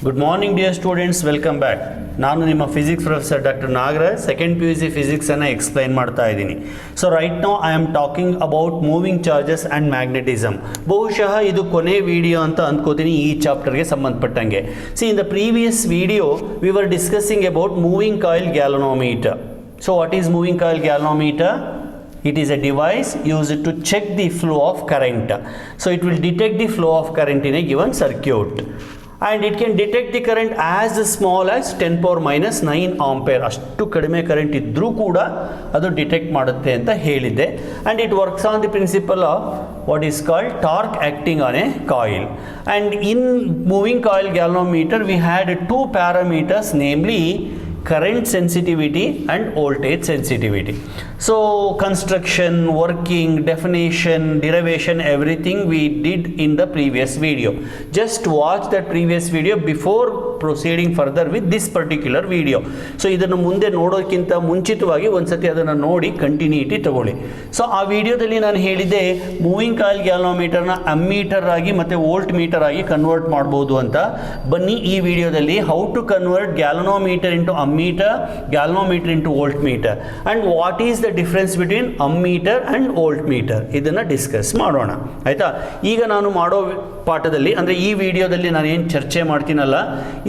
Good morning dear students, welcome back. ನಾನು ನಿಮ್ಮ physics professor doctor Nagaraj second PUC ಫಿಸಿಕ್ಸನ್ನು explain ಮಾಡ್ತಾ ಇದ್ದೀನಿ. So right now I am talking about moving charges and magnetism. ಬಹುಶಃ ಇದು ಕೊನೆ ವಿಡಿಯೋ ಅಂತ ಅಂದ್ಕೋತೀನಿ ಈ ಚಾಪ್ಟರ್ಗೆ ಸಂಬಂಧಪಟ್ಟಂಗೆ. See in the previous video we were discussing about moving coil galvanometer. So what is moving coil galvanometer? It is a device used to check the flow of current. So it will detect the flow of current in a given circuit. And it can detect the current as small as 10 power minus 9 ampere. ಅಷ್ಟು ಕಡಿಮೆ current ಇದ್ದರೂ ಕೂಡ ಅದು detect ಮಾಡುತ್ತೆ ಅಂತ ಹೇಳಿದೆ. And it works on the principle of what is called torque acting on a coil. And in moving coil galvanometer we had two parameters, namely current sensitivity and voltage sensitivity. So construction, working, definition, derivation, everything we did in the previous video. Just watch that previous video before proceeding further with this particular video. So ಇದನ್ನು ಮುಂದೆ ನೋಡೋಕ್ಕಿಂತ ಮುಂಚಿತವಾಗಿ ಒಂದ್ಸತಿ ಅದನ್ನು ನೋಡಿ continuity ತಗೊಳ್ಳಿ. So ಆ ವಿಡಿಯೋದಲ್ಲಿ ನಾನು ಹೇಳಿದ್ದೆ ಮೂವಿಂಗ್ ಕಾಯಿಲ್ ಗ್ಯಾಲನೋಮೀಟರ್ನ ಅಮ್ಮೀಟರ್ ಆಗಿ ಮತ್ತು ವೋಲ್ಟ್ ಮೀಟರ್ ಆಗಿ ಕನ್ವರ್ಟ್ ಮಾಡ್ಬೋದು ಅಂತ. ಬನ್ನಿ ಈ ವಿಡಿಯೋದಲ್ಲಿ how to convert galvanometer into ammeter, galvanometer into volt meter, and what is the difference between ammeter and volt meter ಇದನ್ನು ಡಿಸ್ಕಸ್ ಮಾಡೋಣ. ಆಯಿತಾ? ಈಗ ನಾನು ಮಾಡೋ ಪಾಠದಲ್ಲಿ ಅಂದರೆ ಈ ವಿಡಿಯೋದಲ್ಲಿ ನಾನು ಏನು ಚರ್ಚೆ ಮಾಡ್ತೀನಲ್ಲ,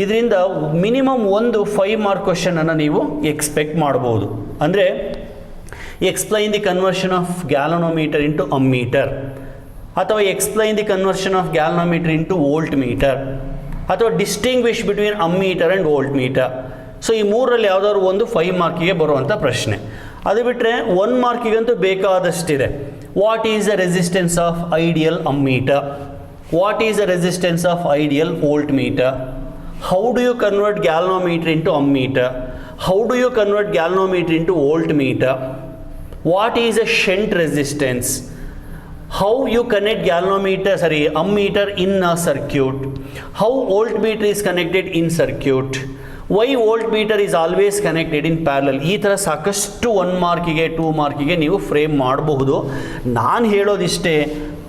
ಇದರಿಂದ ಮಿನಿಮಮ್ ಒಂದು 5 ಮಾರ್ಕ್ ಕ್ವಶನನ್ನು ನೀವು ಎಕ್ಸ್ಪೆಕ್ಟ್ ಮಾಡ್ಬೋದು. ಅಂದರೆ explain the conversion of galvanometer into ammeter, ಅಥವಾ explain the conversion of galvanometer into volt meter, ಅಥವಾ distinguish between ammeter and volt meter. So ಈ ಮೂರರಲ್ಲಿ ಯಾವುದಾದ್ರು ಒಂದು 5 ಮಾರ್ಕಿಗೆ ಬರುವಂಥ ಪ್ರಶ್ನೆ. ಅದು ಬಿಟ್ಟರೆ 1 ಮಾರ್ಕಿಗಂತೂ ಬೇಕಾದಷ್ಟಿದೆ. What is the resistance of ideal ammeter? What is the resistance of ideal voltmeter? How do you convert galvanometer into ammeter? How do you convert galvanometer into volt meter? What is a shunt resistance? How you connect ammeter in a circuit? How voltmeter is connected in circuit? Why voltmeter is always connected in parallel? ಈ ಥರ ಸಾಕಷ್ಟು 1 ಮಾರ್ಕಿಗೆ 2 ಮಾರ್ಕಿಗೆ ನೀವು frame ಮಾಡಬಹುದು. ನಾನು ಹೇಳೋದಿಷ್ಟೇ,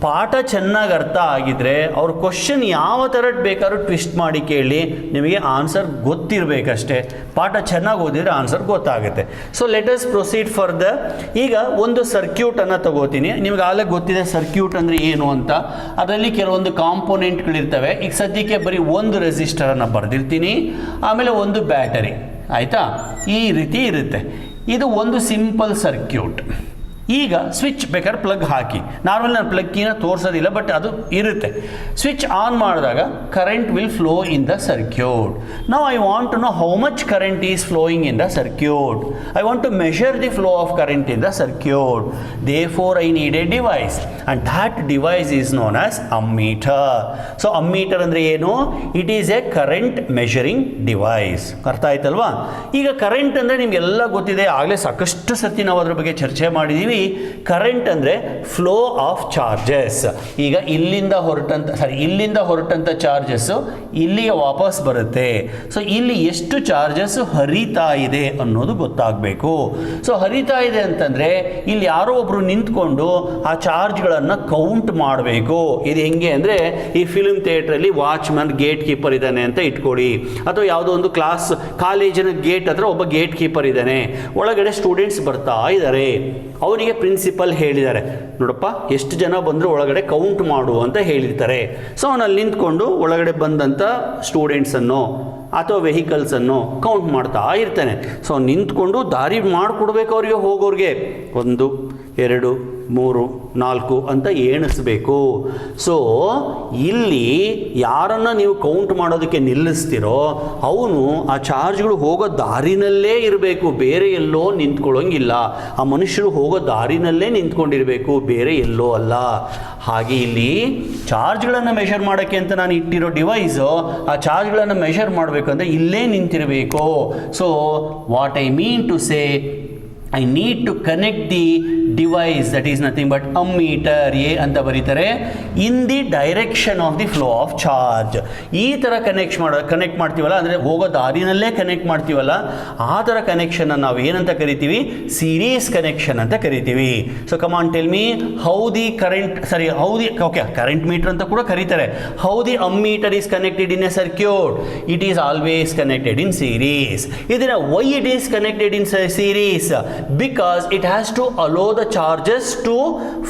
ಪಾಠ ಚೆನ್ನಾಗಿ ಅರ್ಥ ಆಗಿದ್ರೆ ಅವ್ರ ಕ್ವಶನ್ ಯಾವ ಥರ ಬೇಕಾದ್ರೂ ಟ್ವಿಸ್ಟ್ ಮಾಡಿ ಕೇಳಿ, ನಿಮಗೆ ಆನ್ಸರ್ ಗೊತ್ತಿರಬೇಕಷ್ಟೇ. ಪಾಠ ಚೆನ್ನಾಗಿ ಓದಿದ್ರೆ ಆನ್ಸರ್ ಗೊತ್ತಾಗುತ್ತೆ. So let us proceed further. ಈಗ ಒಂದು ಸರ್ಕ್ಯೂಟನ್ನು ತಗೋತೀನಿ. ನಿಮ್ಗೆ ಆಗಲೇ ಗೊತ್ತಿದೆ ಸರ್ಕ್ಯೂಟ್ ಅಂದರೆ ಏನು ಅಂತ. ಅದರಲ್ಲಿ ಕೆಲವೊಂದು ಕಾಂಪೋನೆಂಟ್ಗಳಿರ್ತವೆ. ಈಗ ಸದ್ಯಕ್ಕೆ ಬರೀ ಒಂದು ರೆಸಿಸ್ಟರನ್ನು ಬರೆದಿರ್ತೀನಿ, ಆಮೇಲೆ ಒಂದು ಬ್ಯಾಟರಿ. ಆಯಿತಾ? ಈ ರೀತಿ ಇರುತ್ತೆ. ಇದು ಒಂದು ಸಿಂಪಲ್ ಸರ್ಕ್ಯೂಟ್. ಈಗ ಸ್ವಿಚ್ ಬೇಕಾದ್ರೆ ಪ್ಲಗ್ ಹಾಕಿ. ನಾರ್ಮಲ್ ನಾನು ಪ್ಲಗ್ ಕೀನ ತೋರಿಸೋದಿಲ್ಲ, ಬಟ್ ಅದು ಇರುತ್ತೆ. ಸ್ವಿಚ್ ಆನ್ ಮಾಡಿದಾಗ current will flow in the circuit. Now I want to know how much current is flowing in the circuit. I want to measure the flow of current in the circuit. Therefore I need a device, and that device is known as ammeter. So ammeter ಅಂದರೆ ಏನು? It is A current measuring device. ಅರ್ಥ ಆಯ್ತಲ್ವಾ? ಈಗ current ಅಂದರೆ ನಿಮಗೆಲ್ಲ ಗೊತ್ತಿದೆ, ಆಗಲೇ ಸಾಕಷ್ಟು ಸತಿ ನಾವು ಅದ್ರ ಬಗ್ಗೆ ಚರ್ಚೆ ಮಾಡಿದ್ದೀವಿ. ಕರೆಂಟ್ ಅಂದರೆ ಫ್ಲೋ ಆಫ್ ಚಾರ್ಜಸ್. ಈಗ ಇಲ್ಲಿಂದ ಹೊರಟಂಥ ಚಾರ್ಜಸ್ಸು ಇಲ್ಲಿಗೆ ವಾಪಸ್ ಬರುತ್ತೆ. ಸೊ ಇಲ್ಲಿ ಎಷ್ಟು ಚಾರ್ಜಸ್ ಹರಿತಾ ಇದೆ ಅನ್ನೋದು ಗೊತ್ತಾಗಬೇಕು. ಸೊ ಹರಿತಾ ಇದೆ ಅಂತಂದರೆ ಇಲ್ಲಿ ಯಾರೋ ಒಬ್ಬರು ನಿಂತ್ಕೊಂಡು ಆ ಚಾರ್ಜ್ಗಳನ್ನು ಕೌಂಟ್ ಮಾಡಬೇಕು. ಇದು ಹೆಂಗೆ ಅಂದರೆ, ಈ ಫಿಲ್ಮ್ ಥಿಯೇಟ್ರಲ್ಲಿ ವಾಚ್ಮನ್ ಗೇಟ್ ಕೀಪರ್ ಇದ್ದಾನೆ ಅಂತ ಇಟ್ಕೊಳ್ಳಿ, ಅಥವಾ ಯಾವುದೋ ಒಂದು ಕಾಲೇಜಿನ ಗೇಟ್ ಹತ್ರ ಒಬ್ಬ ಗೇಟ್ ಕೀಪರ್ ಇದ್ದಾನೆ, ಒಳಗಡೆ ಸ್ಟೂಡೆಂಟ್ಸ್ ಬರ್ತಾ ಇದ್ದಾರೆ. ಅವರಿಗೆ ಪ್ರಿನ್ಸಿಪಲ್ ಹೇಳಿದ್ದಾರೆ, ನೋಡಪ್ಪ ಎಷ್ಟು ಜನ ಬಂದರೂ ಒಳಗಡೆ ಕೌಂಟ್ ಮಾಡು ಅಂತ ಹೇಳಿರ್ತಾರೆ. ಸೊ ಅವನಲ್ಲಿ ನಿಂತ್ಕೊಂಡು ಒಳಗಡೆ ಬಂದಂಥ ಸ್ಟೂಡೆಂಟ್ಸನ್ನು ಅಥವಾ ವೆಹಿಕಲ್ಸನ್ನು ಕೌಂಟ್ ಮಾಡ್ತಾ ಇರ್ತಾನೆ. ಸೊ ನಿಂತ್ಕೊಂಡು ದಾರಿ ಮಾಡಿಕೊಡ್ಬೇಕು ಅವರಿಗೆ, ಹೋಗೋರಿಗೆ 1 2 3 4 ಅಂತ ಎಣಿಸ್ಬೇಕು. ಸೊ ಇಲ್ಲಿ ಯಾರನ್ನು ನೀವು ಕೌಂಟ್ ಮಾಡೋದಕ್ಕೆ ನಿಲ್ಲಿಸ್ತಿರೋ ಅವನು ಆ ಚಾರ್ಜ್ಗಳು ಹೋಗೋ ದಾರಿನಲ್ಲೇ ಇರಬೇಕು, ಬೇರೆ ಎಲ್ಲೋ ನಿಂತ್ಕೊಳ್ಳೋಂಗಿಲ್ಲ. ಆ ಮನುಷ್ಯರು ಹೋಗೋ ದಾರಿನಲ್ಲೇ ನಿಂತ್ಕೊಂಡಿರಬೇಕು, ಬೇರೆ ಎಲ್ಲೋ ಅಲ್ಲ. ಹಾಗೆ ಇಲ್ಲಿ ಚಾರ್ಜ್ಗಳನ್ನು ಮೆಷರ್ ಮಾಡೋಕ್ಕೆ ಅಂತ ನಾನು ಇಟ್ಟಿರೋ ಡಿವೈಸು ಆ ಚಾರ್ಜ್ಗಳನ್ನು ಮೆಷರ್ ಮಾಡಬೇಕಂದ್ರೆ ಇಲ್ಲೇ ನಿಂತಿರಬೇಕು. So what I mean to say, I need to connect the device, that is nothing but ammeter A ಅಂತ ಬರೀತಾರೆ, in the direction of the flow of charge. ಈ ಥರ ಕನೆಕ್ಟ್ ಮಾಡ್ತೀವಲ್ಲ, ಅಂದರೆ ಹೋಗೋ ದಾರಿನಲ್ಲೇ ಕನೆಕ್ಟ್ ಮಾಡ್ತೀವಲ್ಲ, ಆ ಥರ ಕನೆಕ್ಷನ್ ನಾವು ಏನಂತ ಕರಿತೀವಿ? ಸೀರೀಸ್ ಕನೆಕ್ಷನ್ ಅಂತ ಕರಿತೀವಿ. So come on tell me how the current meter ಅಂತ ಕೂಡ ಕರೀತಾರೆ. How the ammeter is connected in a circuit? It is always connected in series. ಇದನ್ನ why it is connected in series? Because it has to allow the charges to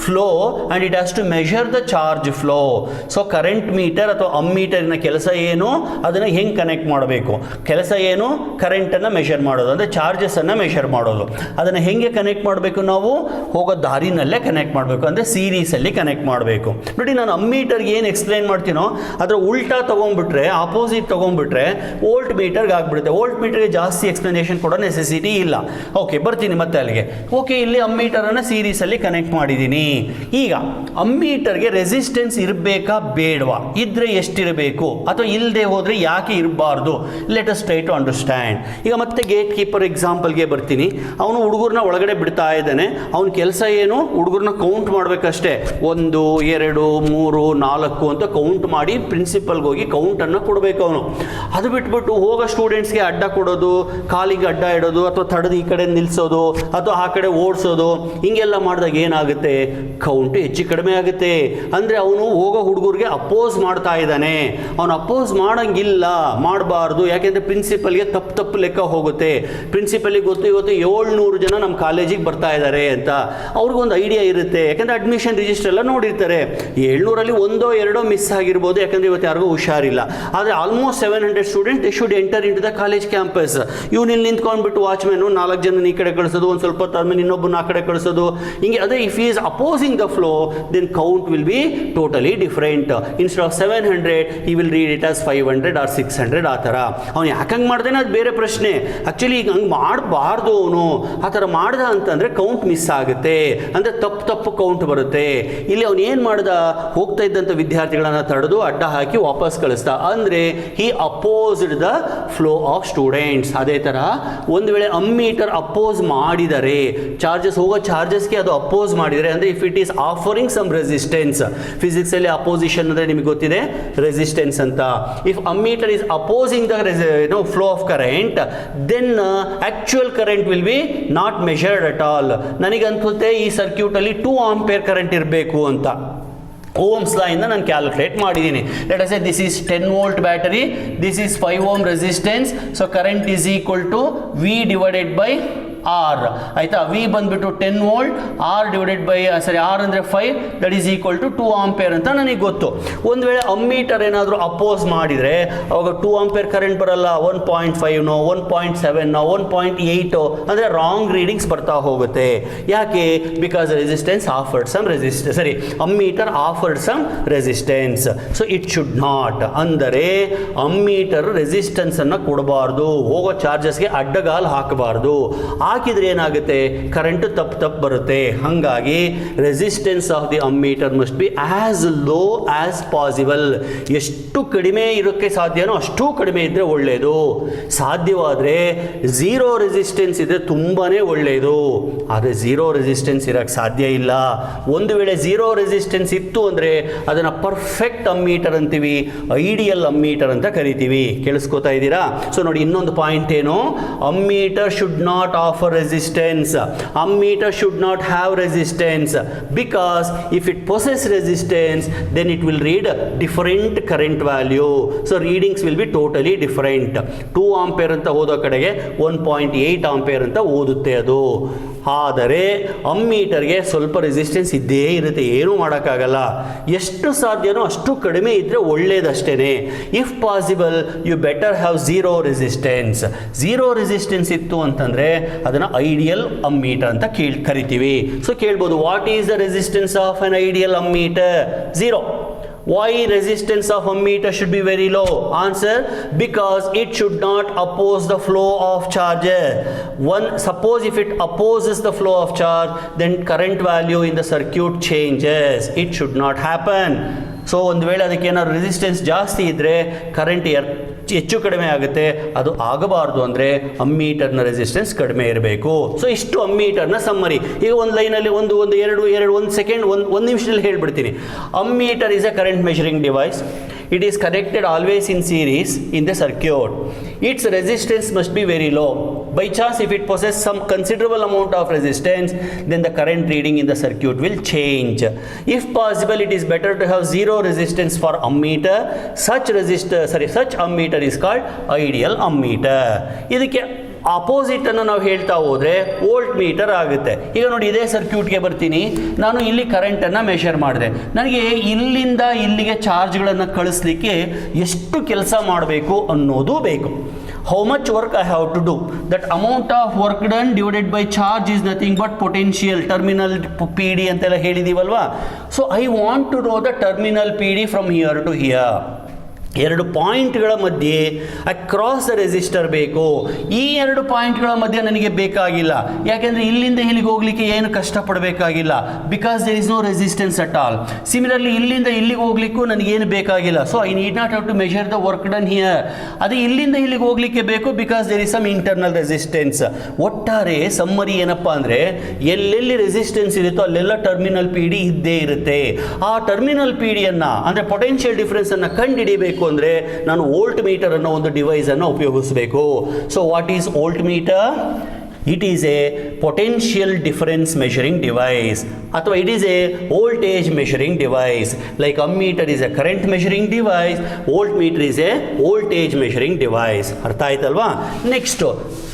flow and it has to measure the charge flow. So current meter ಅಥವಾ ಅಮ್ಮೀಟರ್ನ ಕೆಲಸ ಏನು? ಅದನ್ನು ಹೆಂಗೆ connect ಮಾಡಬೇಕು? ಕೆಲಸ ಏನು? ಕರೆಂಟನ್ನು ಮೆಷರ್ ಮಾಡೋದು, ಅಂದರೆ ಚಾರ್ಜಸನ್ನು ಮೆಷರ್ ಮಾಡೋದು. ಅದನ್ನು ಹೆಂಗೆ ಕನೆಕ್ಟ್ ಮಾಡಬೇಕು? ನಾವು ಹೋಗೋ ದಾರಿನಲ್ಲೇ ಕನೆಕ್ಟ್ ಮಾಡಬೇಕು, ಅಂದರೆ ಸೀರೀಸಲ್ಲಿ ಕನೆಕ್ಟ್ ಮಾಡಬೇಕು. ನೋಡಿ, ನಾನು ಅಮ್ಮೀಟರ್ಗೆ ಏನು ಎಕ್ಸ್ಪ್ಲೈನ್ ಮಾಡ್ತೀನೋ ಅದರ ಉಲ್ಟಾ ತೊಗೊಂಡ್ಬಿಟ್ರೆ, ಆಪೋಸಿಟ್ ತೊಗೊಂಡ್ಬಿಟ್ರೆ ವೋಲ್ಟ್ ಮೀಟರ್ಗೆ ಆಗಿಬಿಡುತ್ತೆ. ವೋಲ್ಟ್ ಮೀಟರ್ಗೆ ಜಾಸ್ತಿ ಎಕ್ಸ್ಪ್ಲನೇಷನ್ ಕೊಡೋ ನೆಸೆಸಿಟಿ ಇಲ್ಲ. ಓಕೆ, ಬರ್ತೀನಿ ಮತ್ತೆ ಅಲ್ಲಿಗೆ. ಓಕೆ, ಇಲ್ಲಿ ಅಮ್ಮೀಟರನ್ನು ಸೀರೀಸಲ್ಲಿ ಕನೆಕ್ಟ್ ಮಾಡಿದ್ದೀನಿ. ಈಗ ಅಮ್ಮೀಟರ್ಗೆ ರೆಸಿಸ್ಟೆನ್ಸ್ ಇರಬೇಕಾ ಬೇಡವಾ? ಇದ್ರೆ ಎಷ್ಟಿರಬೇಕು, ಅಥವಾ ಇಲ್ಲದೆ ಹೋದರೆ ಯಾಕೆ ಇರಬಾರ್ದು? Let us try to understand. ಈಗ ಮತ್ತೆ ಗೇಟ್ ಕೀಪರ್ ಎಕ್ಸಾಂಪಲ್ಗೆ ಬರ್ತೀನಿ. ಅವನು ಹುಡುಗರನ್ನ ಒಳಗಡೆ ಬಿಡ್ತಾ ಇದ್ದಾನೆ. ಅವನ ಕೆಲಸ ಏನು? ಹುಡುಗರನ್ನ ಕೌಂಟ್ ಮಾಡಬೇಕಷ್ಟೇ. 1 2 3 4 ಅಂತ ಕೌಂಟ್ ಮಾಡಿ ಪ್ರಿನ್ಸಿಪಲ್ಗೆ ಹೋಗಿ ಕೌಂಟನ್ನು ಕೊಡಬೇಕು ಅವನು. ಅದು ಬಿಟ್ಬಿಟ್ಟು ಹೋಗೋ ಸ್ಟೂಡೆಂಟ್ಸ್ಗೆ ಅಡ್ಡ ಕೊಡೋದು, ಕಾಲಿಗೆ ಅಡ್ಡ ಇಡೋದು, ಅಥವಾ ತಡೆದು ಈ ಕಡೆ ನಿಲ್ಲಿಸೋದು, ಅಥವಾ ಆ ಕಡೆ ಓಡಿಸೋದು, ಹಿಂಗೆಲ್ಲ ಮಾಡಿದಾಗ ಏನಾಗುತ್ತೆ? ಕೌಂಟು ಹೆಚ್ಚು ಕಡಿಮೆ ಆಗುತ್ತೆ. ಅಂದರೆ ಅವನು ಹೋಗೋ ಹುಡುಗರಿಗೆ ಅಪೋಸ್ ಮಾಡ್ತಾ ಇದ್ದಾನೆ. ಅವನು ಅಪೋಸ್ ಮಾಡೋಂಗಿಲ್ಲ, ಮಾಡಬಾರ್ದು. ಯಾಕೆಂದರೆ ಪ್ರಿನ್ಸಿಪಲ್ಗೆ ತಪ್ಪು ಲೆಕ್ಕ ಹೋಗುತ್ತೆ. ಪ್ರಿನ್ಸಿಪಲ್ಗೆ ಗೊತ್ತು ಇವತ್ತು 700 ಜನ ನಮ್ಮ ಕಾಲೇಜಿಗೆ ಬರ್ತಾ ಇದ್ದಾರೆ ಅಂತ. ಅವ್ರಿಗೊಂದು ಐಡಿಯಾ ಇರುತ್ತೆ, ಯಾಕಂದರೆ ಅಡ್ಮಿಷನ್ ರಿಜಿಸ್ಟರ್ ಎಲ್ಲ ನೋಡಿರ್ತಾರೆ. 700ರಲ್ಲಿ 1 2 ಮಿಸ್ ಆಗಿರ್ಬೋದು, ಯಾಕಂದರೆ ಇವತ್ತು ಯಾರಿಗೂ ಹುಷಾರಿಲ್ಲ. ಆದರೆ almost 700 student they should enter into the college campus. ಇವನಿಲ್ಲಿ ನಿಂತ್ಕೊಂಡ್ಬಿಟ್ಟು ವಾಚ್ಮೆನು 4 ಜನ ಈ ಕಡೆ ಕಳಿಸೋದು, ಒಂದು ಸ್ವಲ್ಪ ಹೊತ್ತು ಆದ್ಮೇಲೆ ಇನ್ನೊಬ್ಬನ ಆ ಕಡೆ ಕಳಿಸೋದು, ಹಿಂಗೆ. ಅದೇ if is opposing the flow, then count will be totally different. Instead of 700 ಈ will read it as 500 or 600. ಆ ಥರ ಅವ್ನು ಯಾಕಂಗೆ ಮಾಡ್ದೇನೆ ಅದು ಬೇರೆ ಪ್ರಶ್ನೆ. ಆ್ಯಕ್ಚುಲಿ ಈಗ ಹಂಗೆ ಮಾಡಬಾರ್ದು ಅವನು. ಆ ಥರ ಮಾಡ್ದ ಅಂತಂದರೆ ಕೌಂಟ್ ಮಿಸ್ ಆಗುತ್ತೆ, ಅಂದರೆ ತಪ್ಪು ಕೌಂಟ್ ಬರುತ್ತೆ. ಇಲ್ಲಿ ಅವನು ಏನು ಮಾಡ್ದ? ಹೋಗ್ತಾ ಇದ್ದಂಥ ವಿದ್ಯಾರ್ಥಿಗಳನ್ನ ತಡೆದು ಅಡ್ಡ ಹಾಕಿ ವಾಪಸ್ ಕಳಿಸ್ದ. ಅಂದರೆ he opposed the flow of students. ಅದೇ ಥರ ಒಂದು ವೇಳೆ ಅಮ್ಮೀಟರ್ ಅಪೋಸ್ ಮಾಡಿದರೆ, ಹೋಗೋ ಚಾರ್ಜಸ್ಗೆ ಅದು ಅಪೋಸ್ ಮಾಡಿದರೆ, ಅಂದರೆ if it is offering some resistance. ಫಿಸಿಕ್ಸಲ್ಲಿ ಅಪೋಸಿಷನ್ ಅಂದರೆ ನಿಮಗೆ ಗೊತ್ತಿದೆ, ರೆಸಿಸ್ಟೆನ್ಸ್ ಅಂತ. If ammeter is opposing the flow of current, then actual current will be not measured at all. ನನಗನ್ಸುತ್ತೆ ಈ ಸರ್ಕ್ಯೂಟಲ್ಲಿ 2 ಆಂಪಿಯರ್ ಕರೆಂಟ್ ಇರಬೇಕು ಅಂತ. ಓಮ್ಸ್ ಲಾ ಇಂದ ನಾನು ಕ್ಯಾಲ್ಕುಲೇಟ್ ಮಾಡಿದ್ದೀನಿ. Let us say this is 10 volt battery, this is 5 ohm resistance. So current is equal to V divided by R. ಆಯ್ತಾ? V ಬಂದ್ಬಿಟ್ಟು 10 volt, R divided by R ಅಂದರೆ 5, that is equal to 2 ampere ಅಂತ ನನಗೆ ಗೊತ್ತು. ಒಂದು ವೇಳೆ ammeter ಏನಾದರೂ oppose ಮಾಡಿದರೆ ಅವಾಗ 2 ಆಂಪಿಯರ್ ಕರೆಂಟ್ ಬರಲ್ಲ, 1.5 1.7 1.8 ಅಂದರೆ ರಾಂಗ್ ರೀಡಿಂಗ್ಸ್ ಬರ್ತಾ ಹೋಗುತ್ತೆ. ಯಾಕೆ? Because resistance offered some ammeter offered some resistance. So it should not. ಅಂದರೆ ಅಮ್ಮೀಟರ್ ರೆಸಿಸ್ಟೆನ್ಸ್ ಅನ್ನು ಕೊಡಬಾರ್ದು, ಹೋಗೋ ಚಾರ್ಜಸ್ಗೆ ಅಡ್ಡಗಾಲು ಹಾಕಬಾರ್ದು. ಹಾಕಿದ್ರೆ ಏನಾಗುತ್ತೆ? ಕರೆಂಟ್ ತಪ್ಪು ಬರುತ್ತೆ. ಹಾಗಾಗಿ resistance of the ammeter must be as low as possible. ಎಷ್ಟು ಕಡಿಮೆ ಇರೋಕ್ಕೆ ಸಾಧ್ಯನೋ ಅಷ್ಟು ಕಡಿಮೆ ಇದ್ದರೆ ಒಳ್ಳೆಯದು. ಸಾಧ್ಯವಾದರೆ 0 ರೆಸಿಸ್ಟೆನ್ಸ್ ಇದ್ದರೆ ತುಂಬಾ ಒಳ್ಳೆಯದು. ಆದರೆ 0 ರೆಸಿಸ್ಟೆನ್ಸ್ ಇರೋಕ್ಕೆ ಸಾಧ್ಯ ಇಲ್ಲ. ಒಂದು ವೇಳೆ 0 ರೆಸಿಸ್ಟೆನ್ಸ್ ಇತ್ತು ಅಂದರೆ ಅದನ್ನು ಪರ್ಫೆಕ್ಟ್ ಅಮ್ಮೀಟರ್ ಅಂತೀವಿ, ಐಡಿಯಲ್ ಅಮ್ಮೀಟರ್ ಅಂತ ಕರಿತೀವಿ. ಕೇಳಿಸ್ಕೋತಾ ಇದ್ದೀರಾ? ಸೊ ನೋಡಿ, ಇನ್ನೊಂದು ಪಾಯಿಂಟ್ ಏನು? Ammeter should not offer resistance. Ammeter should not have resistance, because if it possesses resistance, then it will read different current value. So readings will be totally different. 2 ampere ಅಂತ ಓದೋ ಕಡೆಗೆ 1.8 ampere ಅಂತ ಓದುತ್ತೆ ಅದು. ಆದರೆ ಅಮ್ಮೀಟರ್ಗೆ ಸ್ವಲ್ಪ resistance ಇದ್ದೇ ಇರುತ್ತೆ, ಏನೂ ಮಾಡೋಕ್ಕಾಗಲ್ಲ. ಎಷ್ಟು ಸಾಧ್ಯನೋ ಅಷ್ಟು ಕಡಿಮೆ ಇದ್ದರೆ ಒಳ್ಳೆಯದಷ್ಟೇ. If possible you better have 0 resistance. 0 resistance ಇತ್ತು ಅಂತಂದರೆ ಅದನ್ನು ಐಡಿಯಲ್ ಅಮ್ಮೀಟರ್ ಅಂತ ಕರಿತೀವಿ. ಸೊ ಕೇಳ್ಬೋದು, what is the resistance of an ideal ammeter? 0. Why resistance of ammeter should be very low? Answer: because it should not oppose the flow of charge. Suppose if it opposes the flow of charge, then current value in the circuit changes. It should not happen. So ಒಂದು ವೇಳೆ ಅದಕ್ಕೆ ಏನಾದ್ರು resistance ಜಾಸ್ತಿ ಇದ್ದರೆ current ಹೆಚ್ಚು ಕಡಿಮೆ ಆಗುತ್ತೆ. ಅದು ಆಗಬಾರ್ದು ಅಂದರೆ ಅಮ್ಮೀಟರ್ನ ರೆಸಿಸ್ಟೆನ್ಸ್ ಕಡಿಮೆ ಇರಬೇಕು. ಸೊ ಇಷ್ಟು ಅಮ್ಮೀಟರ್ನ ಸಮ್ಮರಿ. ಈಗ ಒಂದು ಲೈನಲ್ಲಿ ಒಂದು ಸೆಕೆಂಡ್ ಒಂದು ನಿಮಿಷದಲ್ಲಿ ಹೇಳ್ಬಿಡ್ತೀನಿ. Ammeter is a current measuring device. It is connected always in series in the circuit. Its resistance must be very low. By chance, if it possesses some considerable amount of resistance, then the current reading in the circuit will change. If possible, it is better to have zero resistance for ammeter. Such ammeter is called ideal ammeter. ಇದಕ್ಕೆ opposite ಅನ್ನು ನಾವು ಹೇಳ್ತಾ ಹೋದರೆ volt meter ಆಗುತ್ತೆ. ಈಗ ನೋಡಿ, ಇದೇ ಸರ್ಕ್ಯೂಟ್ಗೆ ಬರ್ತೀನಿ. ನಾನು ಇಲ್ಲಿ ಕರೆಂಟನ್ನು ಮೆಷರ್ ಮಾಡಿದೆ. ನನಗೆ ಇಲ್ಲಿಂದ ಇಲ್ಲಿಗೆ ಚಾರ್ಜ್ಗಳನ್ನು ಕಳಿಸ್ಲಿಕ್ಕೆ ಎಷ್ಟು ಕೆಲಸ ಮಾಡಬೇಕು ಅನ್ನೋದು ಬೇಕು. How much work I have to do? That amount of work done divided by charge is nothing but potential, terminal PD ಅಂತೆಲ್ಲ ಹೇಳಿದೀವಲ್ವಾ. So I want to know the terminal PD from here to here. ಎರಡು ಪಾಯಿಂಟ್ಗಳ ಮಧ್ಯೆ across the resistor ಬೇಕು. ಈ ಎರಡು ಪಾಯಿಂಟ್ಗಳ ಮಧ್ಯೆ ನನಗೆ ಬೇಕಾಗಿಲ್ಲ, ಯಾಕೆಂದರೆ ಇಲ್ಲಿಂದ ಇಲ್ಲಿಗೆ ಹೋಗ್ಲಿಕ್ಕೆ ಏನು ಕಷ್ಟಪಡಬೇಕಾಗಿಲ್ಲ. Because there is no resistance at all. Similarly ಇಲ್ಲಿಂದ ಇಲ್ಲಿಗೆ ಹೋಗ್ಲಿಕ್ಕೂ ನನಗೇನು ಬೇಕಾಗಿಲ್ಲ. So I need not have to measure the work done here. ಅದು ಇಲ್ಲಿಂದ ಇಲ್ಲಿಗೆ ಹೋಗ್ಲಿಕ್ಕೆ ಬೇಕು, because there is some internal resistance. ಒಟ್ಟಾರೆ ಸಮ್ಮರಿ ಏನಪ್ಪ ಅಂದರೆ, ಎಲ್ಲೆಲ್ಲಿ ರೆಸಿಸ್ಟೆನ್ಸ್ ಇರುತ್ತೋ ಅಲ್ಲೆಲ್ಲ ಟರ್ಮಿನಲ್ ಪಿ ಡಿ ಇದ್ದೇ ಇರುತ್ತೆ. ಆ ಟರ್ಮಿನಲ್ ಪಿ ಡಿಯನ್ನು ಅಂದರೆ ಪೊಟೆನ್ಷಿಯಲ್ ಡಿಫರೆನ್ಸನ್ನು ಕಂಡುಹಿಡಿಬೇಕು ಅಂದರೆ ನಾನು ವೋಲ್ಟ್ ಮೀಟರ್ ಅನ್ನೋ ಒಂದು ಡಿವೈಸ್ ಅನ್ನು ಉಪಯೋಗಿಸಬೇಕು. So what is volt meter? It is a potential difference measuring device, ಅಥವಾ it is a voltage measuring device. Like ammeter is a current measuring device, voltmeter is a voltage measuring device. ಅರ್ಥ ಆಯ್ತಲ್ವಾ? Next,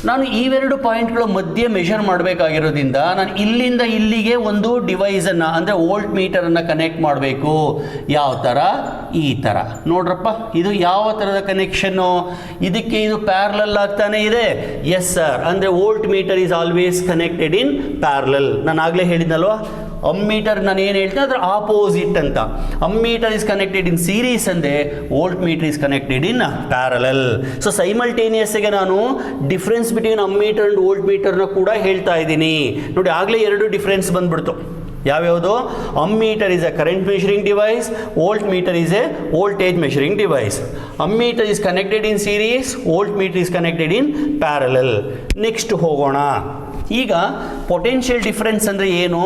ನಾನು ಇವೆರಡು ಪಾಯಿಂಟ್ಗಳ ಮಧ್ಯೆ measure ಮಾಡಬೇಕಾಗಿರೋದ್ರಿಂದ ನಾನು ಇಲ್ಲಿಂದ ಇಲ್ಲಿಗೆ ಒಂದು ಡಿವೈಸನ್ನು ಅಂದರೆ ವೋಲ್ಟ್ ಮೀಟರನ್ನು ಕನೆಕ್ಟ್ ಮಾಡಬೇಕು. ಯಾವ ಥರ? ಈ ಥರ ನೋಡ್ರಪ್ಪ. ಇದು ಯಾವ ಥರದ ಕನೆಕ್ಷನ್ನು? ಇದಕ್ಕೆ ಇದು ಪ್ಯಾರಲಲ್ ಆಗ್ತಾನೆ ಇದೆ. Yes sir. ಅಂದರೆ voltmeter is always connected in parallel. ನಾನು ಆಗಲೇ ಹೇಳಿದ್ನಲ್ವಾ, ಅಮ್ಮೀಟರ್ ನಾನು ಏನು ಹೇಳ್ತೀನಿ ಅದರ ಆಪೋಸಿಟ್ ಅಂತ. Ammeter is connected in series ಅಂದರೆ voltmeter is connected in parallel. So ಸೈಮಲ್ಟೇನಿಯಸ್ಗೆ ನಾನು ಡಿಫ್ರೆನ್ಸ್ ಬಿಟ್ವೀನ್ ಅಮ್ಮೀಟರ್ ಆ್ಯಂಡ್ ವೋಲ್ಟ್ ಮೀಟರ್ನ ಕೂಡ ಹೇಳ್ತಾ ಇದ್ದೀನಿ. ನೋಡಿ, ಆಗಲೇ ಎರಡು ಡಿಫ್ರೆನ್ಸ್ ಬಂದ್ಬಿಡ್ತು. ಯಾವ್ಯಾವುದು? Ammeter is a current measuring device, voltmeter is a voltage measuring device. Ammeter is connected in series, voltmeter is connected in parallel. Next ಹೋಗೋಣ. ಈಗ ಪೊಟೆನ್ಷಿಯಲ್ ಡಿಫರೆನ್ಸ್ ಅಂದರೆ ಏನು?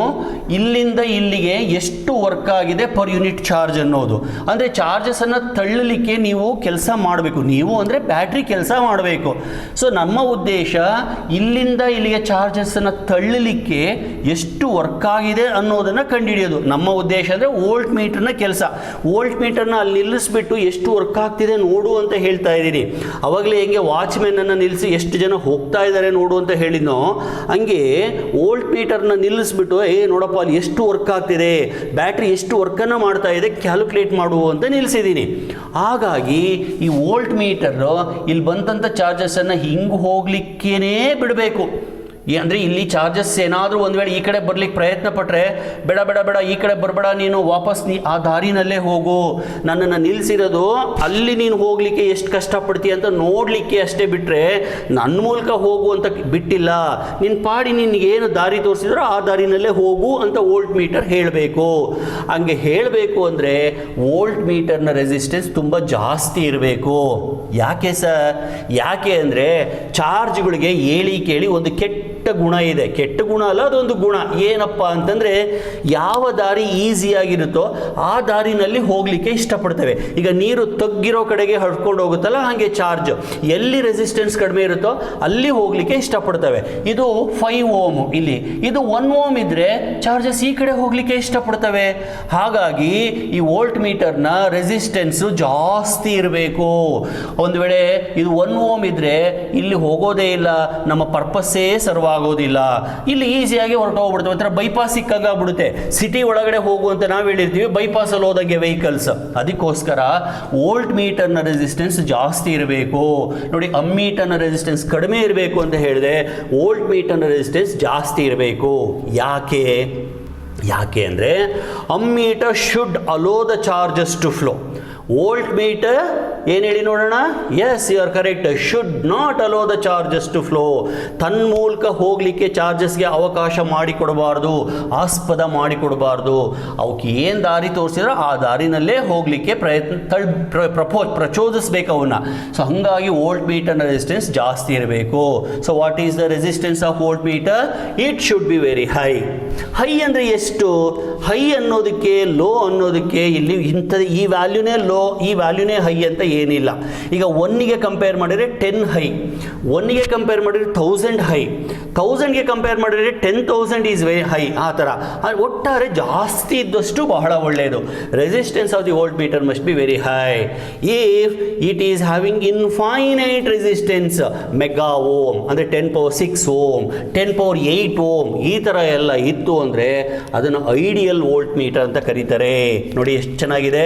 ಇಲ್ಲಿಂದ ಇಲ್ಲಿಗೆ ಎಷ್ಟು ವರ್ಕ್ ಆಗಿದೆ ಪರ್ ಯೂನಿಟ್ ಚಾರ್ಜ್ ಅನ್ನೋದು. ಅಂದರೆ ಚಾರ್ಜಸನ್ನು ತಳ್ಳಲಿಕ್ಕೆ ನೀವು ಕೆಲಸ ಮಾಡಬೇಕು. ನೀವು ಅಂದರೆ ಬ್ಯಾಟ್ರಿ ಕೆಲಸ ಮಾಡಬೇಕು. ಸೊ ನಮ್ಮ ಉದ್ದೇಶ ಇಲ್ಲಿಂದ ಇಲ್ಲಿಗೆ ಚಾರ್ಜಸನ್ನು ತಳ್ಳಲಿಕ್ಕೆ ಎಷ್ಟು ವರ್ಕ್ ಆಗಿದೆ ಅನ್ನೋದನ್ನು ಕಂಡುಹಿಡಿಯೋದು. ನಮ್ಮ ಉದ್ದೇಶ ಅಂದರೆ ವೋಲ್ಟ್ ಮೀಟರ್ನ ಕೆಲಸ. ವೋಲ್ಟ್ ಮೀಟರ್ನ ಅಲ್ಲಿ ನಿಲ್ಲಿಸ್ಬಿಟ್ಟು ಎಷ್ಟು ವರ್ಕ್ ಆಗ್ತಿದೆ ನೋಡು ಅಂತ ಹೇಳ್ತಾ ಇದ್ದೀನಿ. ಅವಾಗಲೇ ಹೆಂಗೆ ವಾಚ್ಮೆನನ್ನು ನಿಲ್ಲಿಸಿ ಎಷ್ಟು ಜನ ಹೋಗ್ತಾ ಇದ್ದಾರೆ ನೋಡು ಅಂತ ಹೇಳಿದ್ನೋ, ಹಂಗೆ ವೋಲ್ಟ್ ಮೀಟರ್ನ ನಿಲ್ಲಿಸ್ಬಿಟ್ಟು ನೋಡಪ್ಪ ಅಲ್ಲಿ ಎಷ್ಟು ವರ್ಕ್ ಆಗ್ತಿದೆ, ಬ್ಯಾಟ್ರಿ ಎಷ್ಟು ವರ್ಕನ್ನು ಮಾಡ್ತಾ ಇದೆ ಕ್ಯಾಲ್ಕುಲೇಟ್ ಮಾಡು ಅಂತ ನಿಲ್ಲಿಸಿದ್ದೀನಿ. ಹಾಗಾಗಿ ಈ ವೋಲ್ಟ್ ಮೀಟರ್ ಇಲ್ಲಿ ಬಂದಂಥ ಚಾರ್ಜಸನ್ನು ಹಿಂಗೆ ಹೋಗ್ಲಿಕ್ಕೇನೇ ಬಿಡಬೇಕು. ಅಂದರೆ ಇಲ್ಲಿ ಚಾರ್ಜಸ್ ಏನಾದರೂ ಒಂದು ವೇಳೆ ಈ ಕಡೆ ಬರ್ಲಿಕ್ಕೆ ಪ್ರಯತ್ನ ಪಟ್ಟರೆ, ಬೇಡ ಬೇಡ ಬೇಡ ಈ ಕಡೆ ಬರಬೇಡ, ನೀನು ವಾಪಸ್ ಆ ದಾರಿನಲ್ಲೇ ಹೋಗು, ನನ್ನನ್ನು ನಿಲ್ಲಿಸಿರೋದು ಅಲ್ಲಿ ನೀನು ಹೋಗಲಿಕ್ಕೆ ಎಷ್ಟು ಕಷ್ಟಪಡ್ತೀಯ ಅಂತ ನೋಡಲಿಕ್ಕೆ ಅಷ್ಟೇ ಬಿಟ್ಟರೆ ನನ್ನ ಮೂಲಕ ಹೋಗು ಅಂತ ಬಿಟ್ಟಿಲ್ಲ. ನಿನ್ನ ಪಾಡಿ ನಿನಗೇನು ದಾರಿ ತೋರಿಸಿದ್ರೋ ಆ ದಾರಿನಲ್ಲೇ ಹೋಗು ಅಂತ ವೋಲ್ಟ್ ಮೀಟರ್ ಹೇಳಬೇಕು. ಹಂಗೆ ಹೇಳಬೇಕು ಅಂದರೆ ವೋಲ್ಟ್ ಮೀಟರ್ನ ರೆಸಿಸ್ಟೆನ್ಸ್ ತುಂಬ ಜಾಸ್ತಿ ಇರಬೇಕು. ಯಾಕೆ ಸರ್? ಯಾಕೆ ಅಂದರೆ ಚಾರ್ಜ್ಗಳಿಗೆ ಹೇಳಿ ಕೇಳಿ ಒಂದು ಕೆಟ್ಟ ಗುಣ ಇದೆ. ಕೆಟ್ಟ ಗುಣ ಅಲ್ಲ, ಅದೊಂದು ಗುಣ. ಏನಪ್ಪ ಅಂತಂದರೆ ಯಾವ ದಾರಿ ಈಸಿಯಾಗಿರುತ್ತೋ ಆ ದಾರಿನಲ್ಲಿ ಹೋಗಲಿಕ್ಕೆ ಇಷ್ಟಪಡ್ತೇವೆ. ಈಗ ನೀರು ತಗ್ಗಿರೋ ಕಡೆಗೆ ಹಡ್ಕೊಂಡು ಹೋಗುತ್ತಲ್ಲ, ಹಾಗೆ ಚಾರ್ಜ್ ಎಲ್ಲಿ ರೆಸಿಸ್ಟೆನ್ಸ್ ಕಡಿಮೆ ಇರುತ್ತೋ ಅಲ್ಲಿ ಹೋಗಲಿಕ್ಕೆ ಇಷ್ಟಪಡ್ತವೆ. ಇದು 5 ಓಮ್, ಇಲ್ಲಿ ಇದು 1 ಓಮ್ ಇದ್ದರೆ ಚಾರ್ಜಸ್ ಈ ಕಡೆ ಹೋಗಲಿಕ್ಕೆ ಇಷ್ಟಪಡ್ತವೆ. ಹಾಗಾಗಿ ಈ ವೋಲ್ಟ್ ಮೀಟರ್ನ ರೆಸಿಸ್ಟೆನ್ಸು ಜಾಸ್ತಿ ಇರಬೇಕು. ಒಂದು ವೇಳೆ ಇದು 1 ಓಮ್ ಇದ್ದರೆ ಇಲ್ಲಿ ಹೋಗೋದೇ ಇಲ್ಲ, ನಮ್ಮ ಪರ್ಪಸ್ಸೇ ಸರ್ವ್ ಆಗೋದಿಲ್ಲ. ಇಲ್ಲಿ ಈಸಿಯಾಗಿ ಹೊರಟೋಗ್ಬಿಡ್ತವೆ. ಒಂಥರ ಬೈಪಾಸ್ ಸಿಕ್ಕಾಗ್ಬಿಡುತ್ತೆ. ಸಿಟಿ ಒಳಗಡೆ ಹೋಗುವಂತ ನಾವು ಹೇಳಿರ್ತೀವಿ, ಬೈಪಾಸಲ್ಲಿ ಹೋದಂಗೆ ವೆಹಿಕಲ್ಸ್. ಅದಕ್ಕೋಸ್ಕರ ವೋಲ್ಟ್ ಮೀಟರ್ನ ರೆಸಿಸ್ಟೆನ್ಸ್ ಜಾಸ್ತಿ ಇರಬೇಕು. ನೋಡಿ, ಅಮ್ಮೀಟರ್ನ ರೆಸಿಸ್ಟೆನ್ಸ್ ಕಡಿಮೆ ಇರಬೇಕು ಅಂತ ಹೇಳಿದೆ, ವೋಲ್ಟ್ ಮೀಟರ್ನ ರೆಸಿಸ್ಟೆನ್ಸ್ ಜಾಸ್ತಿ ಇರಬೇಕು. ಯಾಕೆ ಅಂದರೆ ammeter should allow the charges to flow. Volt meter ಏನು ಹೇಳಿ ನೋಡೋಣ? Yes, you are correct. Should not allow the charges to flow. ತನ್ನ ಮೂಲಕ ಹೋಗಲಿಕ್ಕೆ ಚಾರ್ಜಸ್ಗೆ ಅವಕಾಶ ಮಾಡಿಕೊಡಬಾರ್ದು, ಆಸ್ಪದ ಮಾಡಿಕೊಡಬಾರ್ದು. ಅವಕ್ಕೆ ಏನು ದಾರಿ ತೋರಿಸಿದ್ರೆ ಆ ದಾರಿನಲ್ಲೇ ಹೋಗಲಿಕ್ಕೆ ಪ್ರಚೋದಿಸ್ಬೇಕು ಅವನ್ನ. ಸೊ ಹಾಗಾಗಿ ವೋಲ್ಟ್ ಮೀಟರ್ನ ರೆಸಿಸ್ಟೆನ್ಸ್ ಜಾಸ್ತಿ ಇರಬೇಕು. So what is the resistance of volt meter? It should be very high. High ಅಂದರೆ ಎಷ್ಟು? ಹೈ ಅನ್ನೋದಕ್ಕೆ ಲೋ ಅನ್ನೋದಕ್ಕೆ ಇಲ್ಲಿ ಇಂಥದ್ದು ಈ ವ್ಯಾಲ್ಯೂನೇ ಲೋ ಲೋ, ಈ ವ್ಯಾಲ್ಯೂನೇ ಹೈ ಅಂತ ಏನಿಲ್ಲ. ಈಗ 1ಗೆ ಕಂಪೇರ್ ಮಾಡಿದರೆ 10 ಹೈ, 1ಗೆ ಕಂಪೇರ್ ಮಾಡಿದರೆ 1000 ಹೈ, 1000ಗೆ ಕಂಪೇರ್ ಮಾಡಿದರೆ 10,000 ಈಸ್ ವೆರಿ ಹೈ. ಆ ಥರ ಒಟ್ಟಾರೆ ಜಾಸ್ತಿ ಇದ್ದಷ್ಟು ಬಹಳ ಒಳ್ಳೆಯದು. Resistance of the volt meter must be very high. If it is having infinite resistance, mega ohm ಅಂದರೆ 10⁻6 ಓಮ್, 10⁻8 ಓಮ್, ಈ ಥರ ಎಲ್ಲ ಇತ್ತು ಅಂದರೆ ಅದನ್ನು ಐಡಿಯಲ್ ವೋಲ್ಟ್ ಮೀಟರ್ ಅಂತ ಕರೀತಾರೆ. ನೋಡಿ ಎಷ್ಟು ಚೆನ್ನಾಗಿದೆ.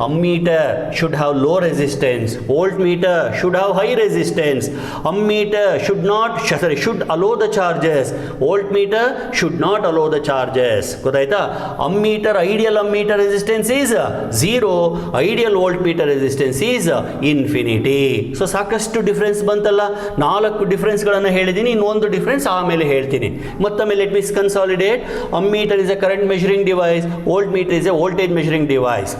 Ammeter should have low resistance, voltmeter should have high resistance. Ammeter should allow the charges, voltmeter should not allow the charges. ಗೊತ್ತಾಯ್ತಾ? Ammeter, ideal ammeter resistance is 0, ideal voltmeter resistance is infinity. So ಸಾಕಷ್ಟು difference ಬಂತಲ್ಲ. 4 ಡಿಫ್ರೆನ್ಸ್ಗಳನ್ನು ಹೇಳಿದ್ದೀನಿ, ಇನ್ನೊಂದು difference ಆಮೇಲೆ ಹೇಳ್ತೀನಿ. ಮತ್ತೊಮ್ಮೆ let me consolidate. Ammeter is a current measuring device, voltmeter is a voltage measuring device.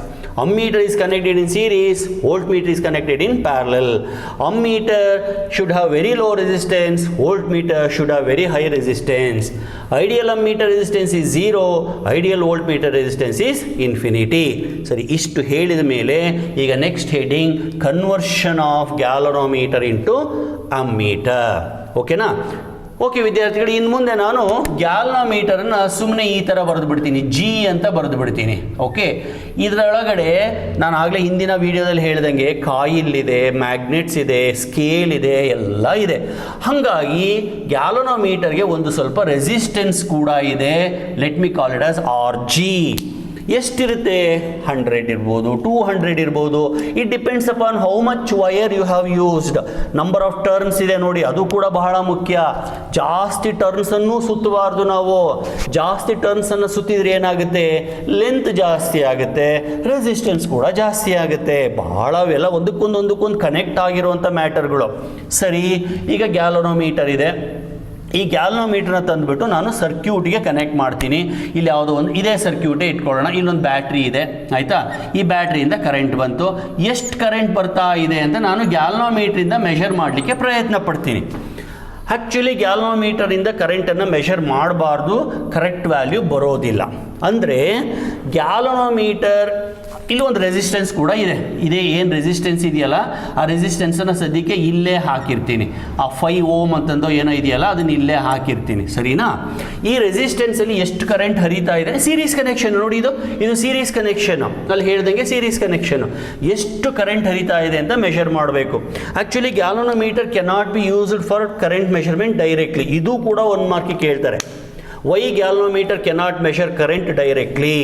Ammeter is connected in series, voltmeter is connected in parallel. Ammeter should have very low resistance, voltmeter should have very high resistance. Ideal ammeter resistance is 0, ideal voltmeter resistance is infinity. ಸರಿ, ಇಷ್ಟು ಹೇಳಿದ ಮೇಲೆ ಈಗ next heading conversion of galvanometer into ammeter. ಓಕೆನಾ? Okay ವಿದ್ಯಾರ್ಥಿಗಳು, ಇನ್ನು ಮುಂದೆ ನಾನು ಗ್ಯಾಲನೋಮೀಟರನ್ನು ಸುಮ್ಮನೆ ಈ ಥರ ಬರೆದು ಬಿಡ್ತೀನಿ, ಜಿ ಅಂತ ಬರೆದು ಬಿಡ್ತೀನಿ. ಓಕೆ, ಇದರೊಳಗಡೆ ನಾನು ಆಗಲೇ ಹಿಂದಿನ ವಿಡಿಯೋದಲ್ಲಿ ಹೇಳ್ದಂಗೆ ಕಾಯಿಲ್ ಇದೆ, ಮ್ಯಾಗ್ನೆಟ್ಸ್ ಇದೆ, ಸ್ಕೇಲ್ ಇದೆ, ಎಲ್ಲ ಇದೆ. ಹಾಗಾಗಿ ಗ್ಯಾಲನೋಮೀಟರ್ಗೆ ಒಂದು ಸ್ವಲ್ಪ ರೆಸಿಸ್ಟೆನ್ಸ್ ಕೂಡ ಇದೆ. Let me call it as R G. ಎಷ್ಟಿರುತ್ತೆ? 100 ಇರ್ಬೋದು, 200 ಇರ್ಬೋದು. It depends upon how much wire you have used. Number of turns ಇದೆ ನೋಡಿ, ಅದು ಕೂಡ ಬಹಳ ಮುಖ್ಯ. ಜಾಸ್ತಿ ಟರ್ನ್ಸನ್ನು ಸುತ್ತಬಾರ್ದು ನಾವು. ಜಾಸ್ತಿ ಟರ್ನ್ಸನ್ನು ಸುತ್ತಿದ್ರೆ ಏನಾಗುತ್ತೆ? ಲೆಂತ್ ಜಾಸ್ತಿ ಆಗುತ್ತೆ, ರೆಸಿಸ್ಟೆನ್ಸ್ ಕೂಡ ಜಾಸ್ತಿ ಆಗುತ್ತೆ. ಬಹಳವೆಲ್ಲ ಒಂದಕ್ಕೊಂದು ಕನೆಕ್ಟ್ ಆಗಿರುವಂಥ ಮ್ಯಾಟರ್ಗಳು. ಸರಿ, ಈಗ ಗ್ಯಾಲನೋಮೀಟರ್ ಇದೆ. ಈ ಗ್ಯಾಲನೋಮೀಟರ್ನ ತಂದುಬಿಟ್ಟು ನಾನು ಸರ್ಕ್ಯೂಟ್ಗೆ ಕನೆಕ್ಟ್ ಮಾಡ್ತೀನಿ. ಇಲ್ಲಿ ಯಾವುದೋ ಒಂದು ಇದೇ ಸರ್ಕ್ಯೂಟೇ ಇಟ್ಕೊಳ್ಳೋಣ. ಇಲ್ಲೊಂದು ಬ್ಯಾಟ್ರಿ ಇದೆ, ಆಯಿತಾ? ಈ ಬ್ಯಾಟ್ರಿಯಿಂದ ಕರೆಂಟ್ ಬಂತು. ಎಷ್ಟು ಕರೆಂಟ್ ಬರ್ತಾ ಇದೆ ಅಂತ ನಾನು ಗ್ಯಾಲನೋಮೀಟ್ರಿಂದ ಮೆಷರ್ ಮಾಡಲಿಕ್ಕೆ ಪ್ರಯತ್ನ ಪಡ್ತೀನಿ. ಆ್ಯಕ್ಚುಲಿ ಗ್ಯಾಲನೋಮೀಟರಿಂದ ಕರೆಂಟನ್ನು ಮೆಷರ್ ಮಾಡಬಾರ್ದು, ಕರೆಕ್ಟ್ ವ್ಯಾಲ್ಯೂ ಬರೋದಿಲ್ಲ. ಅಂದರೆ ಗ್ಯಾಲನೋಮೀಟರ್ ಇಲ್ಲಿ ಒಂದು ರೆಸಿಸ್ಟೆನ್ಸ್ ಕೂಡ ಇದೆ. ಇದೇ ಏನು ರೆಸಿಸ್ಟೆನ್ಸ್ ಇದೆಯಲ್ಲ, ಆ ರೆಸಿಸ್ಟೆನ್ಸನ್ನು ಸದ್ಯಕ್ಕೆ ಇಲ್ಲೇ ಹಾಕಿರ್ತೀನಿ. ಆ 5 ಓಮ್ ಅಂತಂದೋ ಏನೋ ಇದೆಯಲ್ಲ, ಅದನ್ನು ಇಲ್ಲೇ ಹಾಕಿರ್ತೀನಿ. ಸರಿನಾ? ಈ ರೆಸಿಸ್ಟೆನ್ಸಲ್ಲಿ ಎಷ್ಟು ಕರೆಂಟ್ ಹರಿತಾ ಇದೆ? ಸೀರೀಸ್ ಕನೆಕ್ಷನ್ ನೋಡಿ, ಇದು ಸೀರೀಸ್ ಕನೆಕ್ಷನ್. ಅಲ್ಲಿ ಹೇಳ್ದಂಗೆ ಸೀರೀಸ್ ಕನೆಕ್ಷನ್. ಎಷ್ಟು ಕರೆಂಟ್ ಹರಿತಾ ಇದೆ ಅಂತ ಮೆಷರ್ ಮಾಡಬೇಕು. Actually galvanometer cannot be used for current measurement directly. ಇದು ಕೂಡ ಒಂದು ಮಾರ್ಕಿಗೆ ಕೇಳ್ತಾರೆ. Why galvanometer cannot measure current directly?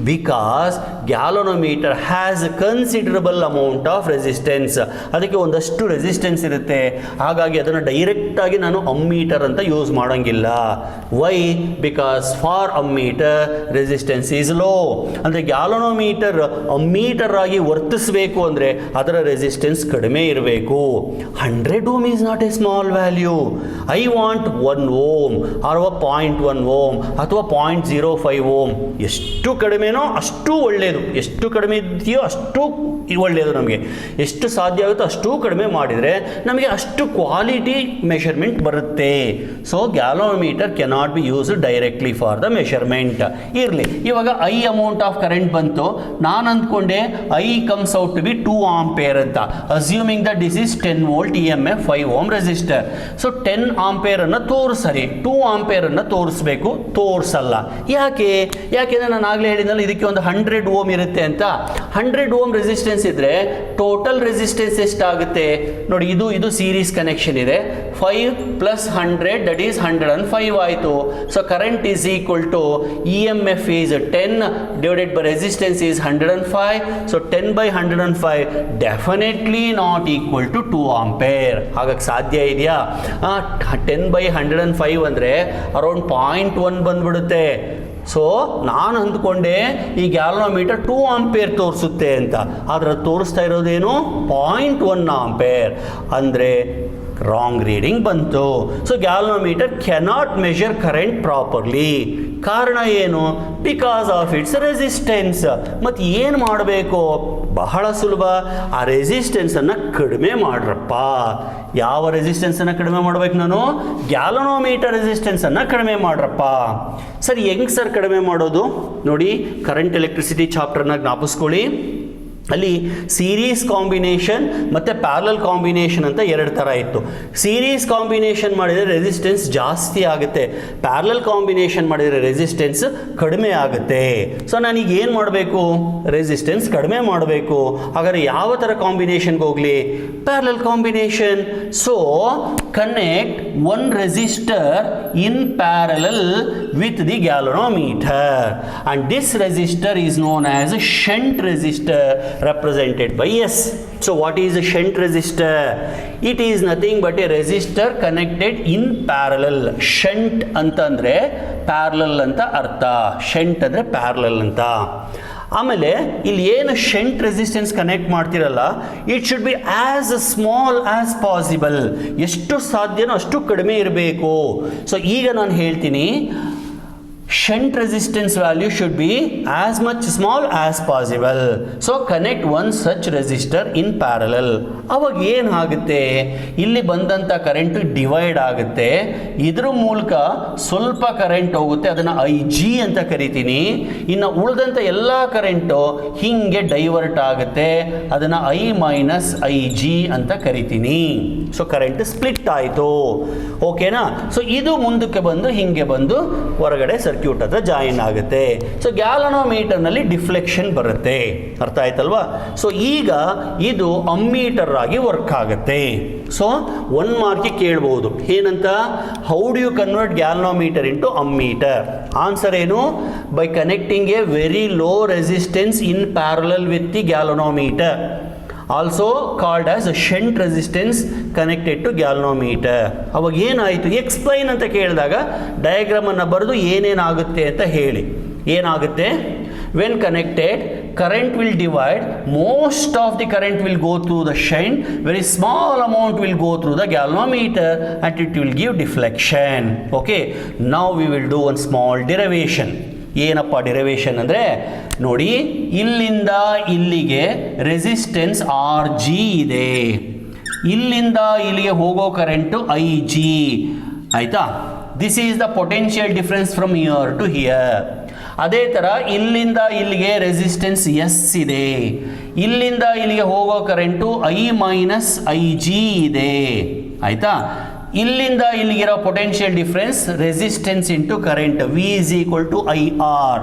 Because galvanometer has a considerable amount of resistance. ಅದಕ್ಕೆ ಒಂದಷ್ಟು ರೆಸಿಸ್ಟೆನ್ಸ್ ಇರುತ್ತೆ. ಹಾಗಾಗಿ ಅದನ್ನು ಡೈರೆಕ್ಟಾಗಿ ನಾನು ಅಮ್ಮೀಟರ್ ಅಂತ ಯೂಸ್ ಮಾಡೋಂಗಿಲ್ಲ. Why? Because for ammeter resistance is low. ಅಂದರೆ ಗ್ಯಾಲನೋಮೀಟರ್ ಅಮ್ಮೀಟರ್ ಆಗಿ ವರ್ತಿಸಬೇಕು ಅಂದರೆ ಅದರ ರೆಸಿಸ್ಟೆನ್ಸ್ ಕಡಿಮೆ ಇರಬೇಕು. 100 ohm is not a small value. I want 1 ohm ಅಥವಾ 0.1 ಓಮ್ ಅಥವಾ 0.05 ಓಮ್. ಎಷ್ಟು ಕಡಿಮೆನೋ ಅಷ್ಟು ಒಳ್ಳೆಯದು. ಎಷ್ಟು ಕಡಿಮೆ ಇದೆಯೋ ಅಷ್ಟು ಒಳ್ಳೆಯದು. ನಮಗೆ ಎಷ್ಟು ಸಾಧ್ಯ ಆಗುತ್ತೋ ಅಷ್ಟು ಕಡಿಮೆ ಮಾಡಿದರೆ ನಮಗೆ ಅಷ್ಟು ಕ್ವಾಲಿಟಿ ಮೆಷರ್ಮೆಂಟ್ ಬರುತ್ತೆ. So galvanometer cannot be used directly for the measurement. ಇರಲಿ, ಇವಾಗ ಐ ಅಮೌಂಟ್ ಆಫ್ ಕರೆಂಟ್ ಬಂತು. ನಾನು ಅಂದ್ಕೊಂಡೆ I comes out to be 2 ampere ಅಂತ. Assuming that this is 10 volt E M F 5 ohm resistor. So 10 ಆಂಪೇರನ್ನು ತೋರಿಸರಿ, 2 ಆಂಪೇರನ್ನು ತೋರಿಸ್ಬೇಕು, ತೋರಿಸಲ್ಲ. ಯಾಕೆಂದರೆ ನಾನು ಆಗಲೇ ಹೇಳಿದ್ನಲ್ಲ ಇದಕ್ಕೆ ಒಂದು 100 ಓಮ್ ಇರುತ್ತೆ ಅಂತ. 100 ಓಮ್ ರೆಸಿಸ್ಟೆನ್ಸ್ ಇದ್ರೆ ಟೋಟಲ್ ರೆಸಿಸ್ಟೆನ್ಸ್ ಎಷ್ಟಾಗುತ್ತೆ ನೋಡಿ. ಇದು ಸೀರೀಸ್ ಕನೆಕ್ಷನ್ ಇದೆ. 5 + 100 ದಟ್ ಈಸ್ 105 ಆಯಿತು. So current is equal to E M F is 10 divided by resistance is 105. So 10/105 definitely not equal to 2 ampere. ಹಾಗಾಗಿ ಸಾಧ್ಯ ಇದೆಯಾ? 10/105 ಅಂದರೆ ಅರೌಂಡ್ 0.1 ಬಂದ್ಬಿಡುತ್ತೆ. ಸೊ ನಾನು ಅಂದ್ಕೊಂಡೆ ಈ ಗ್ಯಾಲನೋಮೀಟರ್ 2 ಆಂಪೇರ್ ತೋರಿಸುತ್ತೆ ಅಂತ, ಆದರೆ ತೋರಿಸ್ತಾ ಇರೋದೇನು 0.1 ಆಂಪೇರ್. ಅಂದರೆ ರಾಂಗ್ ರೀಡಿಂಗ್ ಬಂತು. So galvanometer cannot measure current properly. ಕಾರಣ ಏನು? Because of it's resistance. ಮತ್ತು ಏನು ಮಾಡಬೇಕು? ಬಹಳ ಸುಲಭ. ಆ ರೆಸಿಸ್ಟೆನ್ಸನ್ನು ಕಡಿಮೆ ಮಾಡ್ರಪ್ಪ. ಯಾವ ರೆಸಿಸ್ಟೆನ್ಸನ್ನು ಕಡಿಮೆ ಮಾಡಬೇಕು ನಾನು? ಗ್ಯಾಲನೋಮೀಟರ್ ರೆಸಿಸ್ಟೆನ್ಸನ್ನು ಕಡಿಮೆ ಮಾಡ್ರಪ್ಪ. ಸರಿ, ಹೆಂಗೆ ಸರ್ ಕಡಿಮೆ ಮಾಡೋದು? ನೋಡಿ, ಕರೆಂಟ್ ಎಲೆಕ್ಟ್ರಿಸಿಟಿ ಚಾಪ್ಟರ್ನ ಜ್ಞಾಪಿಸ್ಕೊಳ್ಳಿ. ಅಲ್ಲಿ ಸೀರೀಸ್ ಕಾಂಬಿನೇಷನ್ ಮತ್ತು ಪ್ಯಾರಲಲ್ ಕಾಂಬಿನೇಷನ್ ಅಂತ ಎರಡು ಥರ ಇತ್ತು. ಸೀರೀಸ್ ಕಾಂಬಿನೇಷನ್ ಮಾಡಿದರೆ ರೆಸಿಸ್ಟೆನ್ಸ್ ಜಾಸ್ತಿ ಆಗುತ್ತೆ, ಪ್ಯಾರಲಲ್ ಕಾಂಬಿನೇಷನ್ ಮಾಡಿದರೆ ರೆಸಿಸ್ಟೆನ್ಸ್ ಕಡಿಮೆ ಆಗುತ್ತೆ. ಸೊ ನಾನೀಗ ಏನು ಮಾಡಬೇಕು, ರೆಸಿಸ್ಟೆನ್ಸ್ ಕಡಿಮೆ ಮಾಡಬೇಕು. ಹಾಗಾದರೆ ಯಾವ ಥರ ಕಾಂಬಿನೇಷನ್ಗೆ ಹೋಗಲಿ, parallel combination. So connect one resistor in parallel with the galvanometer, and this resistor is known as a shunt resistor represented by S. So what is a shunt resistor? It is nothing but a resistor connected in parallel. Shunt ಅಂತಂದ್ರೆ parallel ಅಂತ ಅರ್ಥ, shunt ಅಂದ್ರೆ parallel ಅಂತ. ಆಮೇಲೆ ಇಲ್ಲಿ ಏನು shunt resistance connect ಮಾಡ್ತಿರಲ್ಲ, it should be as small as possible. ಎಷ್ಟು ಸಾಧ್ಯನೋ ಅಷ್ಟು ಕಡಿಮೆ ಇರಬೇಕು. ಸೊ ಈಗ ನಾನು ಹೇಳ್ತೀನಿ, shunt resistance value should be as much small as possible. So connect one such resistor in parallel. ಅವಾಗ ಏನಾಗುತ್ತೆ, ಇಲ್ಲಿ ಬಂದಂಥ ಕರೆಂಟ್ ಡಿವೈಡ್ ಆಗುತ್ತೆ, ಇದ್ರ ಮೂಲಕ ಸ್ವಲ್ಪ ಕರೆಂಟ್ ಹೋಗುತ್ತೆ, ಅದನ್ನು IG ಅಂತ ಕರಿತೀನಿ. ಇನ್ನು ಉಳಿದಂಥ ಎಲ್ಲ ಕರೆಂಟು ಹಿಂಗೆ ಡೈವರ್ಟ್ ಆಗುತ್ತೆ, ಅದನ್ನು I-IG ಅಂತ ಕರಿತೀನಿ. ಸೊ ಕರೆಂಟ್ ಸ್ಪ್ಲಿಟ್ ಆಯಿತು, ಓಕೆನಾ. ಸೊ ಇದು ಮುಂದಕ್ಕೆ ಬಂದು ಹಿಂಗೆ ಬಂದು ಹೊರಗಡೆ ಸರ್ಕ್ಯೂಟ್ ಹತ್ರ ಜಾಯಿನ್ ಆಗುತ್ತೆ. ಸೊ ಗ್ಯಾಲನೋಮೀಟರ್ನಲ್ಲಿ ಡಿಫ್ಲೆಕ್ಷನ್ ಬರುತ್ತೆ, ಅರ್ಥ ಆಯ್ತಲ್ವಾ. ಸೊ ಈಗ ಇದು ಅಮ್ಮೀಟರ್ ಆಗಿ ವರ್ಕ್ ಆಗುತ್ತೆ. ಸೊ 1 ಮಾರ್ಕ್ ಕೇಳ್ಬೋದು, ಏನಂತ, how do you convert galvanometer into ammeter? Answer ಏನು, by connecting a very low resistance in parallel with the galvanometer, also called as a shunt resistance connected to galvanometer. ಅವಾಗ ಏನಾಯಿತು, explain ಅಂತ ಕೇಳಿದಾಗ ಡಯಾಗ್ರಾಮನ್ನು ಬರೆದು ಏನೇನಾಗುತ್ತೆ ಅಂತ ಹೇಳಿ. ಏನಾಗುತ್ತೆ, when connected current will divide, most of the current will go through the shunt, very small amount will go through the galvanometer and it will give deflection. Okay, now we will do one small derivation. ಏನಪ್ಪ derivation ಅಂದರೆ, ನೋಡಿ, ಇಲ್ಲಿಂದ ಇಲ್ಲಿಗೆ resistance RG ಇದೆ, ಇಲ್ಲಿಂದ ಇಲ್ಲಿಗೆ ಹೋಗೋ current IG, ಆಯಿತಾ. This is the potential difference from here to here. ಅದೇ ಥರ ಇಲ್ಲಿಂದ ಇಲ್ಲಿಗೆ ರೆಸಿಸ್ಟೆನ್ಸ್ S ಇದೆ, ಇಲ್ಲಿಂದ ಇಲ್ಲಿಗೆ ಹೋಗೋ ಕರೆಂಟು I-IG ಇದೆ, ಆಯಿತಾ. ಇಲ್ಲಿಂದ ಇಲ್ಲಿಗಿರೋ potential difference resistance into current, V is equal to IR.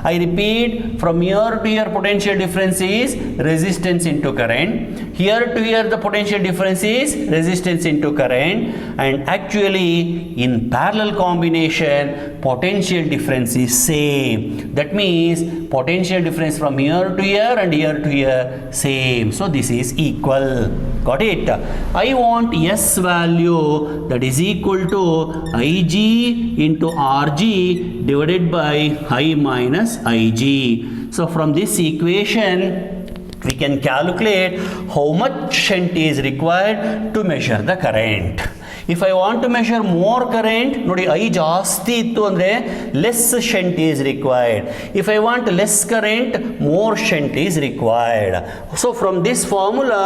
I repeat, from here to here potential difference is resistance into current, here to here the potential difference is resistance into current, and actually in parallel combination potential difference is same. That means potential difference from here to here and here to here same. So this is equal. Got it? I want S value that is equal to IG into RG divided by I minus IG. So from this equation we can calculate how much shunt is required to measure the current. If I want to measure more current, ನೋಡಿ I ಜಾಸ್ತಿ ಇತ್ತು ಅಂದರೆ less shunt is required. If I want less current, more shunt is required. So from this formula,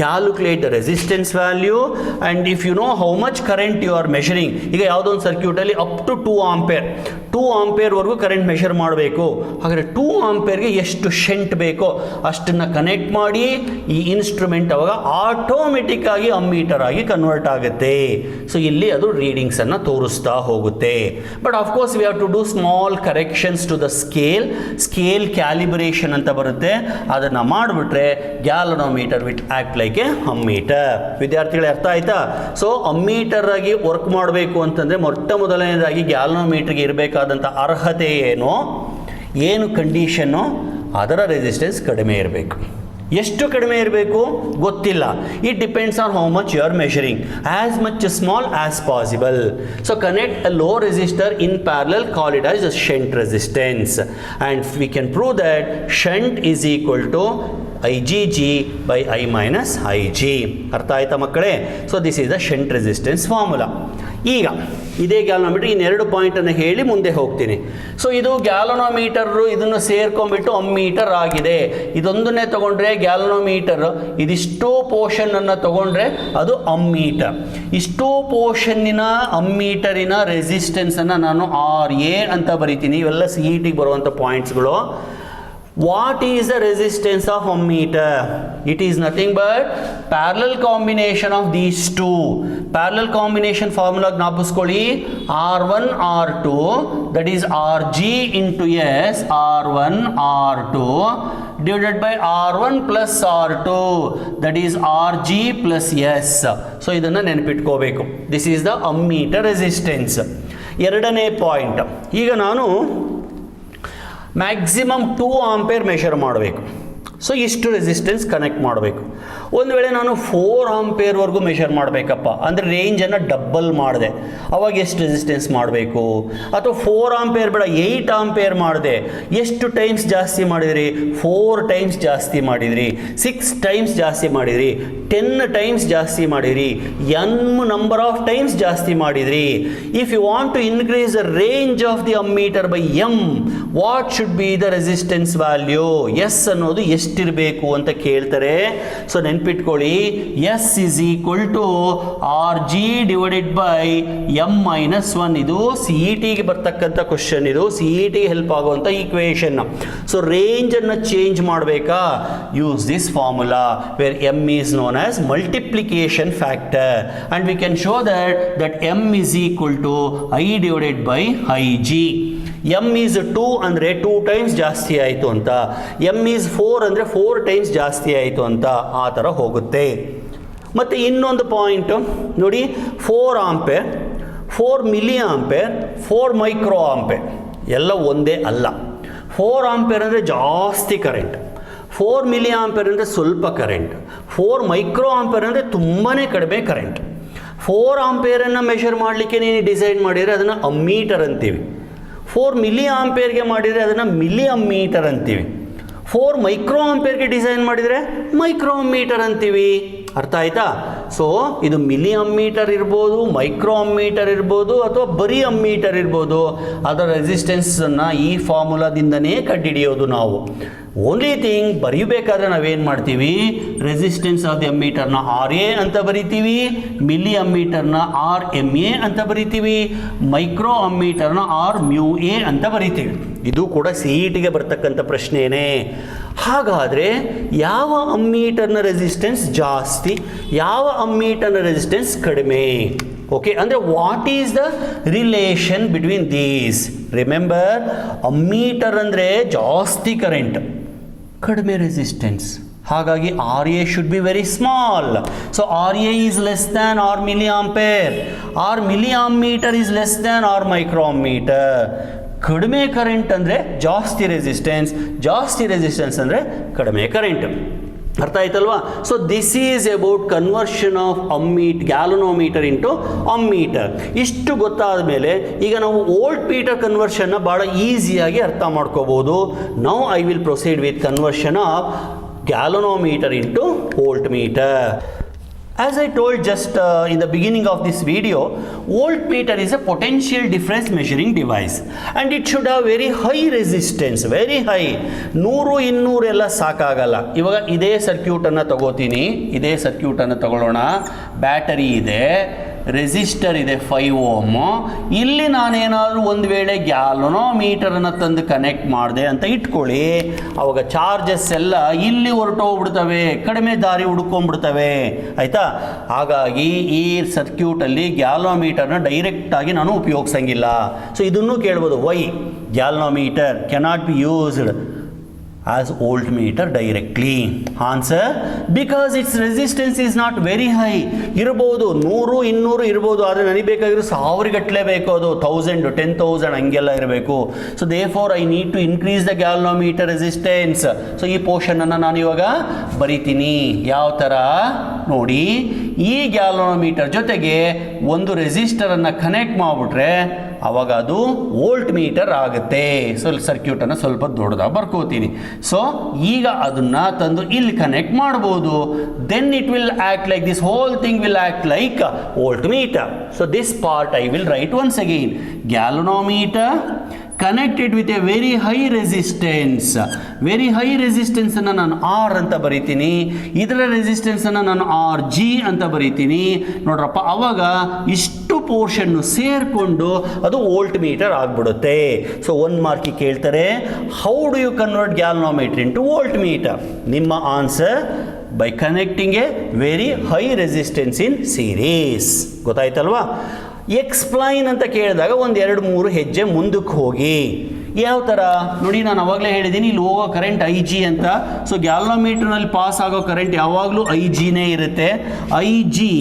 calculate the resistance value, and if you know how much current you are measuring, ಈಗ ಯಾವುದೋ ಒಂದು ಸರ್ಕ್ಯೂಟಲ್ಲಿ up to 2 ampere, 2 ಆಂಪೇರ್ವರೆಗೂ current measure ಮಾಡಬೇಕು. ಹಾಗಾದರೆ 2 ಆಂಪೇರ್ಗೆ ಎಷ್ಟು shunt ಬೇಕೋ ಅಷ್ಟನ್ನು ಕನೆಕ್ಟ್ ಮಾಡಿ ಈ ಇನ್ಸ್ಟ್ರೂಮೆಂಟ್ ಅವಾಗ ಆಟೋಮೆಟಿಕ್ ಆಗಿ ಅಮ್ಮೀಟರ್ ಆಗಿ ಕನ್ವರ್ಟ್ ಆಗುತ್ತೆ. ಸೊ ಇಲ್ಲಿ ಅದು ರೀಡಿಂಗ್ಸ್ ಅನ್ನು ತೋರಿಸ್ತಾ ಹೋಗುತ್ತೆ. But of course we have to do small corrections to the scale calibration ಅಂತ ಬರುತ್ತೆ, ಅದನ್ನು ಮಾಡಿಬಿಟ್ರೆ galvanometer will act like a ammeter. ವಿದ್ಯಾರ್ಥಿಗಳೇ ಅರ್ಥ ಆಯ್ತಾ? ಸೊ ಅಮ್ಮೀಟರ್ ಆಗಿ ವರ್ಕ್ ಮಾಡಬೇಕು ಅಂತಂದರೆ ಮೊದಲನೇದಾಗಿ ಗ್ಯಾಲನೋಮೀಟರ್ಗೆ ಇರಬೇಕಾದಂಥ ಅರ್ಹತೆ ಏನು ಕಂಡೀಷನ್ನು, ಅದರ ರೆಸಿಸ್ಟೆನ್ಸ್ ಕಡಿಮೆ ಇರಬೇಕು. ಎಷ್ಟು ಕಡಿಮೆ ಇರಬೇಕು ಗೊತ್ತಿಲ್ಲ, it depends on how much you are measuring, as much small as possible. So connect a low resistor in parallel, call it as a shunt resistance, and we can prove that shunt is equal to IgG by I minus IG. ಅರ್ಥ ಆಯ್ತಾ ಮಕ್ಕಳೇ? So this is the shunt resistance formula. ಈಗ ಇದೇ galvanometer ಇನ್ನೆರಡು ಪಾಯಿಂಟನ್ನು ಹೇಳಿ ಮುಂದೆ ಹೋಗ್ತೀನಿ. So ಇದು ಗ್ಯಾಲನೋಮೀಟರು, ಇದನ್ನು ಸೇರ್ಕೊಂಡ್ಬಿಟ್ಟು ಅಮ್ಮೀಟರ್ ಆಗಿದೆ. ಇದೊಂದನ್ನೇ ತಗೊಂಡ್ರೆ ಗ್ಯಾಲನೋಮೀಟರ್, ಇದಿಷ್ಟೋ ಪೋರ್ಷನನ್ನು ತಗೊಂಡ್ರೆ ಅದು ಅಮ್ಮೀಟರ್. ಇಷ್ಟೋ ಪೋರ್ಷನ್ನಿನ ಅಮ್ಮೀಟರಿನ ರೆಸಿಸ್ಟೆನ್ಸನ್ನು ನಾನು RA ಅಂತ ಬರಿತೀನಿ. ಇವೆಲ್ಲ CETಗೆ ಬರುವಂಥ ಪಾಯಿಂಟ್ಸ್ಗಳು. What is the resistance of ammeter? It is nothing but parallel combination of these two. Parallel combination formula ಜ್ಞಾಪಿಸ್ಕೊಳ್ಳಿ, R1 R2 that is Rg into S, R1 R2 divided by R1 plus R2 that is Rg plus S. So ಇದನ್ನು ನೆನಪಿಟ್ಕೋಬೇಕು. This is the ammeter resistance. ಎರಡನೇ point, ಈಗ ನಾನು maximum 2 ampere measure ಮಾಡಬೇಕು. So ಇಷ್ಟು resistance connect ಮಾಡಬೇಕು. ಒಂದು ವೇಳೆ ನಾನು 4 ಆಂಪೇರ್ವರೆಗೂ ಮೆಷರ್ ಮಾಡಬೇಕಪ್ಪ ಅಂದರೆ ರೇಂಜನ್ನು ಡಬ್ಬಲ್ ಮಾಡಿದೆ, ಅವಾಗ ಎಷ್ಟು ರೆಸಿಸ್ಟೆನ್ಸ್ ಮಾಡಬೇಕು? ಅಥವಾ 4 ಆಂಪೇರ್ ಬೇಡ 8 ಆಂಪೇರ್ ಮಾಡಿದೆ, ಎಷ್ಟು ಟೈಮ್ಸ್ ಜಾಸ್ತಿ ಮಾಡಿದ್ರಿ? 4 ಟೈಮ್ಸ್ ಜಾಸ್ತಿ ಮಾಡಿದ್ರಿ, 6 ಟೈಮ್ಸ್ ಜಾಸ್ತಿ ಮಾಡಿದ್ರಿ, 10 ಟೈಮ್ಸ್ ಜಾಸ್ತಿ ಮಾಡಿದ್ರಿ, n ನಂಬರ್ ಆಫ್ ಟೈಮ್ಸ್ ಜಾಸ್ತಿ ಮಾಡಿದ್ರಿ. If you want to increase the range of the ammeter by m, what should be the resistance value? S ಅನ್ನೋದು ಎಷ್ಟಿರಬೇಕು ಅಂತ ಕೇಳ್ತಾರೆ. ಸೊ ನೆನ್ಪಿಟ್ಕೊಳ್ಳಿ, S is equal to R G divided by M minus 1. ಇದು C E ಟಿಗೆ ಬರ್ತಕ್ಕಂಥ question, ಇದು C E ಟಿಗೆ ಹೆಲ್ಪ್ ಆಗುವಂಥ ಈಕ್ವೇಷನ್. ಸೊ ರೇಂಜನ್ನು ಚೇಂಜ್ ಮಾಡಬೇಕಾ? Use this formula where M is known as multiplication factor and we can show that M is equal to I divided by I G. M is 2 ಅಂದರೆ 2 times ಜಾಸ್ತಿ ಆಯಿತು ಅಂತ, M is 4 ಅಂದರೆ 4 times ಜಾಸ್ತಿ ಆಯಿತು ಅಂತ, ಆ ಥರ ಹೋಗುತ್ತೆ. ಮತ್ತು ಇನ್ನೊಂದು ಪಾಯಿಂಟು ನೋಡಿ, 4 ampere, 4 milli ampere, 4 micro ampere ಎಲ್ಲ ಒಂದೇ ಅಲ್ಲ. 4 ಆಂಪೇರ್ ಅಂದರೆ ಜಾಸ್ತಿ ಕರೆಂಟ್, 4 ಮಿಲಿ ಆಂಪೇರ್ ಅಂದರೆ ಸ್ವಲ್ಪ ಕರೆಂಟ್, 4 ಮೈಕ್ರೋ ಆಂಪೇರ್ ಅಂದರೆ ತುಂಬಾ ಕಡಿಮೆ ಕರೆಂಟ್. 4 ಆಂಪೇರನ್ನು ಮೆಷರ್ ಮಾಡಲಿಕ್ಕೆ ನೀನು ಡಿಸೈಡ್ ಮಾಡಿದರೆ ಅದನ್ನು ಅಮ್ಮೀಟರ್ ಅಂತೀವಿ. 4 ಮಿಲಿ ಆಂಪೇರ್ಗೆ ಮಾಡಿದರೆ ಅದನ್ನು ಮಿಲಿ ಅಮ್ಮೀಟರ್ ಅಂತೀವಿ. 4 ಮೈಕ್ರೋ ಆಂಪೇರ್ಗೆ ಡಿಸೈನ್ ಮಾಡಿದರೆ ಮೈಕ್ರೋ ಅಮ್ಮೀಟರ್ ಅಂತೀವಿ. ಅರ್ಥ ಆಯ್ತಾ? ಸೊ ಇದು ಮಿಲಿ ಅಮ್ಮೀಟರ್ ಇರ್ಬೋದು, ಮೈಕ್ರೋ ಅಮ್ಮೀಟರ್ ಇರ್ಬೋದು, ಅಥವಾ ಬರೀ ಅಮ್ಮೀಟರ್ ಇರ್ಬೋದು. ಅದರ ರೆಸಿಸ್ಟೆನ್ಸನ್ನು ಈ ಫಾರ್ಮುಲಾದಿಂದನೇ ಕಂಡುಹಿಡಿಯೋದು ನಾವು. ಓನ್ಲಿ ಥಿಂಗ್, ಬರೀಬೇಕಾದ್ರೆ ನಾವೇನು ಮಾಡ್ತೀವಿ, ರೆಸಿಸ್ಟೆನ್ಸ್ ಆಫ್ ದಿ ಅಮ್ಮೀಟರ್ನ ಆರ್ ಎ ಅಂತ ಬರಿತೀವಿ, ಮಿಲಿ ಅಮ್ಮೀಟರ್ನ ಆರ್ ಎಮ್ ಎ ಅಂತ ಬರಿತೀವಿ, ಮೈಕ್ರೋ ಅಮ್ಮೀಟರ್ನ ಆರ್ ಮ್ಯೂ ಎ ಅಂತ ಬರಿತೀವಿ. ಇದು ಕೂಡ ಸಿ ಇ ಟಿಗೆ ಬರ್ತಕ್ಕಂಥ ಪ್ರಶ್ನೆಯೇ. ಹಾಗಾದರೆ ಯಾವ ಅಮ್ಮೀಟರ್ನ ರೆಸಿಸ್ಟೆನ್ಸ್ ಜಾಸ್ತಿ, ಯಾವ ಅಮ್ಮೀಟರ್ನ ರೆಸಿಸ್ಟೆನ್ಸ್ ಕಡಿಮೆ? ಓಕೆ, ಅಂದರೆ what is the relation between these? Remember, ammeter ಅಂದರೆ ಜಾಸ್ತಿ ಕರೆಂಟ್, ಕಡಿಮೆ ರೆಸಿಸ್ಟೆನ್ಸ್. ಹಾಗಾಗಿ R A should be very small. So R A is less than R milli ampere, R milli ammeter is less than R micro ammeter. ಕಡಿಮೆ current ಅಂದರೆ ಜಾಸ್ತಿ resistance, ಜಾಸ್ತಿ resistance ಅಂದರೆ ಕಡಿಮೆ ಕರೆಂಟ್. ಅರ್ಥ ಆಯ್ತಲ್ವಾ? So this is about conversion of galvanometer into ammeter. ಇಷ್ಟು ಗೊತ್ತಾದ ಮೇಲೆ ಈಗ ನಾವು ವೋಲ್ಟ್ ಮೀಟರ್ ಕನ್ವರ್ಷನ್ನ ಭಾಳ ಈಸಿಯಾಗಿ ಅರ್ಥ ಮಾಡ್ಕೋಬೋದು. Now I will proceed with conversion of galvanometer into volt meter. As I told just in the beginning of this video, voltmeter is a potential difference measuring device and it should have very high resistance, very high. 100 200 ಎಲ್ಲ ಸಾಕಾಗಲ್ಲ. ಇವಾಗ ಇದೇ ಸರ್ಕ್ಯೂಟನ್ನು ತಗೋತೀನಿ, ಇದೇ ಸರ್ಕ್ಯೂಟನ್ನು ತಗೊಳ್ಳೋಣ. Battery ಇದೆ, resistor ಇದೆ 5 ohm. ಇಲ್ಲಿ ನಾನೇನಾದರೂ ಒಂದು ವೇಳೆ ಗ್ಯಾಲನೋಮೀಟರನ್ನು ತಂದು ಕನೆಕ್ಟ್ ಮಾಡಿದೆ ಅಂತ ಇಟ್ಕೊಳ್ಳಿ, ಅವಾಗ ಚಾರ್ಜಸ್ ಎಲ್ಲ ಇಲ್ಲಿ ಹೊರಟೋಗ್ಬಿಡ್ತವೆ, ಕಡಿಮೆ ದಾರಿ ಹುಡ್ಕೊಂಡ್ಬಿಡ್ತವೆ. ಆಯಿತಾ? ಹಾಗಾಗಿ ಈ ಸರ್ಕ್ಯೂಟಲ್ಲಿ ಗ್ಯಾಲನೋಮೀಟರ್ನ ಡೈರೆಕ್ಟಾಗಿ ನಾನು ಉಪಯೋಗಿಸಂಗಿಲ್ಲ. ಸೊ ಇದನ್ನು ಕೇಳ್ಬೋದು, why galvanometer cannot be used as voltmeter directly? Answer, because its resistance is not very high. ಇರಬಹುದು 100 200 ಇರಬಹುದು, ಆದರೆ ನನಗೆ ಬೇಕಾಗಿರೋ 1000 ಗಟ್ಟಲೆ ಬೇಕು, ಅದು 1000 10,000 ಹಂಗೆಲ್ಲ ಇರಬೇಕು. So therefore I need to increase the galvanometer resistance. So ಈ ಪೋರ್ಷನನ್ನು ನಾನು ಇವಾಗ ಬರಿತೀನಿ. ಯಾವ ಥರ ನೋಡಿ, ಈ ಗ್ಯಾಲನೋಮೀಟರ್ ಜೊತೆಗೆ ಒಂದು ರೆಸಿಸ್ಟರನ್ನು ಕನೆಕ್ಟ್ ಮಾಡಿಬಿಟ್ರೆ ಆವಾಗ ಅದು ವೋಲ್ಟ್ ಮೀಟರ್ ಆಗುತ್ತೆ. ಸೊ ಸರ್ಕ್ಯೂಟನ್ನು ಸ್ವಲ್ಪ ದೊಡ್ಡದಾಗಿ ಬರ್ಕೋತೀನಿ. ಸೊ ಈಗ ಅದನ್ನು ತಂದು ಇಲ್ಲಿ ಕನೆಕ್ಟ್ ಮಾಡ್ಬೋದು. Then it will act like this, whole thing will act like voltmeter. So this part I will write once again. Galvanometer connected with a very high resistance. Very high ರೆಸಿಸ್ಟೆನ್ಸನ್ನು ನಾನು R ಅಂತ ಬರಿತೀನಿ, ಇದರ ರೆಸಿಸ್ಟೆನ್ಸನ್ನು ನಾನು R G ಅಂತ ಬರಿತೀನಿ. ನೋಡ್ರಪ್ಪ, ಅವಾಗ ಇಷ್ಟು ಪೋರ್ಷನ್ನು ಸೇರಿಕೊಂಡು ಅದು ವೋಲ್ಟ್ ಮೀಟರ್ ಆಗಿಬಿಡುತ್ತೆ. ಸೊ 1 ಮಾರ್ಕಿಗೆ ಕೇಳ್ತಾರೆ, how do you convert galvanometer into volt meter? ನಿಮ್ಮ answer by connecting a very high resistance in series. ಗೊತ್ತಾಯ್ತಲ್ವಾ? ಎಕ್ಸ್ಪ್ಲೈನ್ ಅಂತ ಕೇಳಿದಾಗ ಒಂದು 2-3 ಹೆಜ್ಜೆ ಮುಂದಕ್ಕೆ ಹೋಗಿ. ಯಾವ ಥರ ನೋಡಿ, ನಾನು ಅವಾಗಲೇ ಹೇಳಿದ್ದೀನಿ, ಇಲ್ಲಿ ಹೋಗೋ ಕರೆಂಟ್ ಐ ಜಿ ಅಂತ. ಸೊ ಗ್ಯಾಲ್ನೋಮೀಟರ್ನಲ್ಲಿ ಪಾಸ್ ಆಗೋ ಕರೆಂಟ್ ಯಾವಾಗಲೂ ಐ ಜಿನೇ ಇರುತ್ತೆ. I G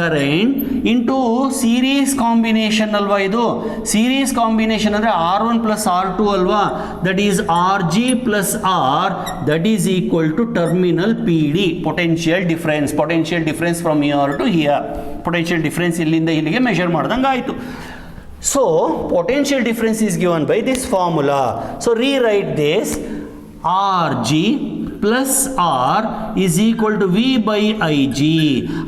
current into series combination ಅಲ್ವಾ ಇದು? ಸೀರೀಸ್ ಕಾಂಬಿನೇಷನ್ ಅಂದರೆ R1 ಪ್ಲಸ್ R2 ಅಲ್ವಾ? That is R G plus R, that is equal to terminal P D, potential difference from here to here. Potential difference ಇಲ್ಲಿಂದ ಇಲ್ಲಿಗೆ measure ಮಾಡ್ದಂಗೆ ಆಯಿತು. So potential difference is given by this formula. So rewrite this, Rg plus R is equal to V by Ig.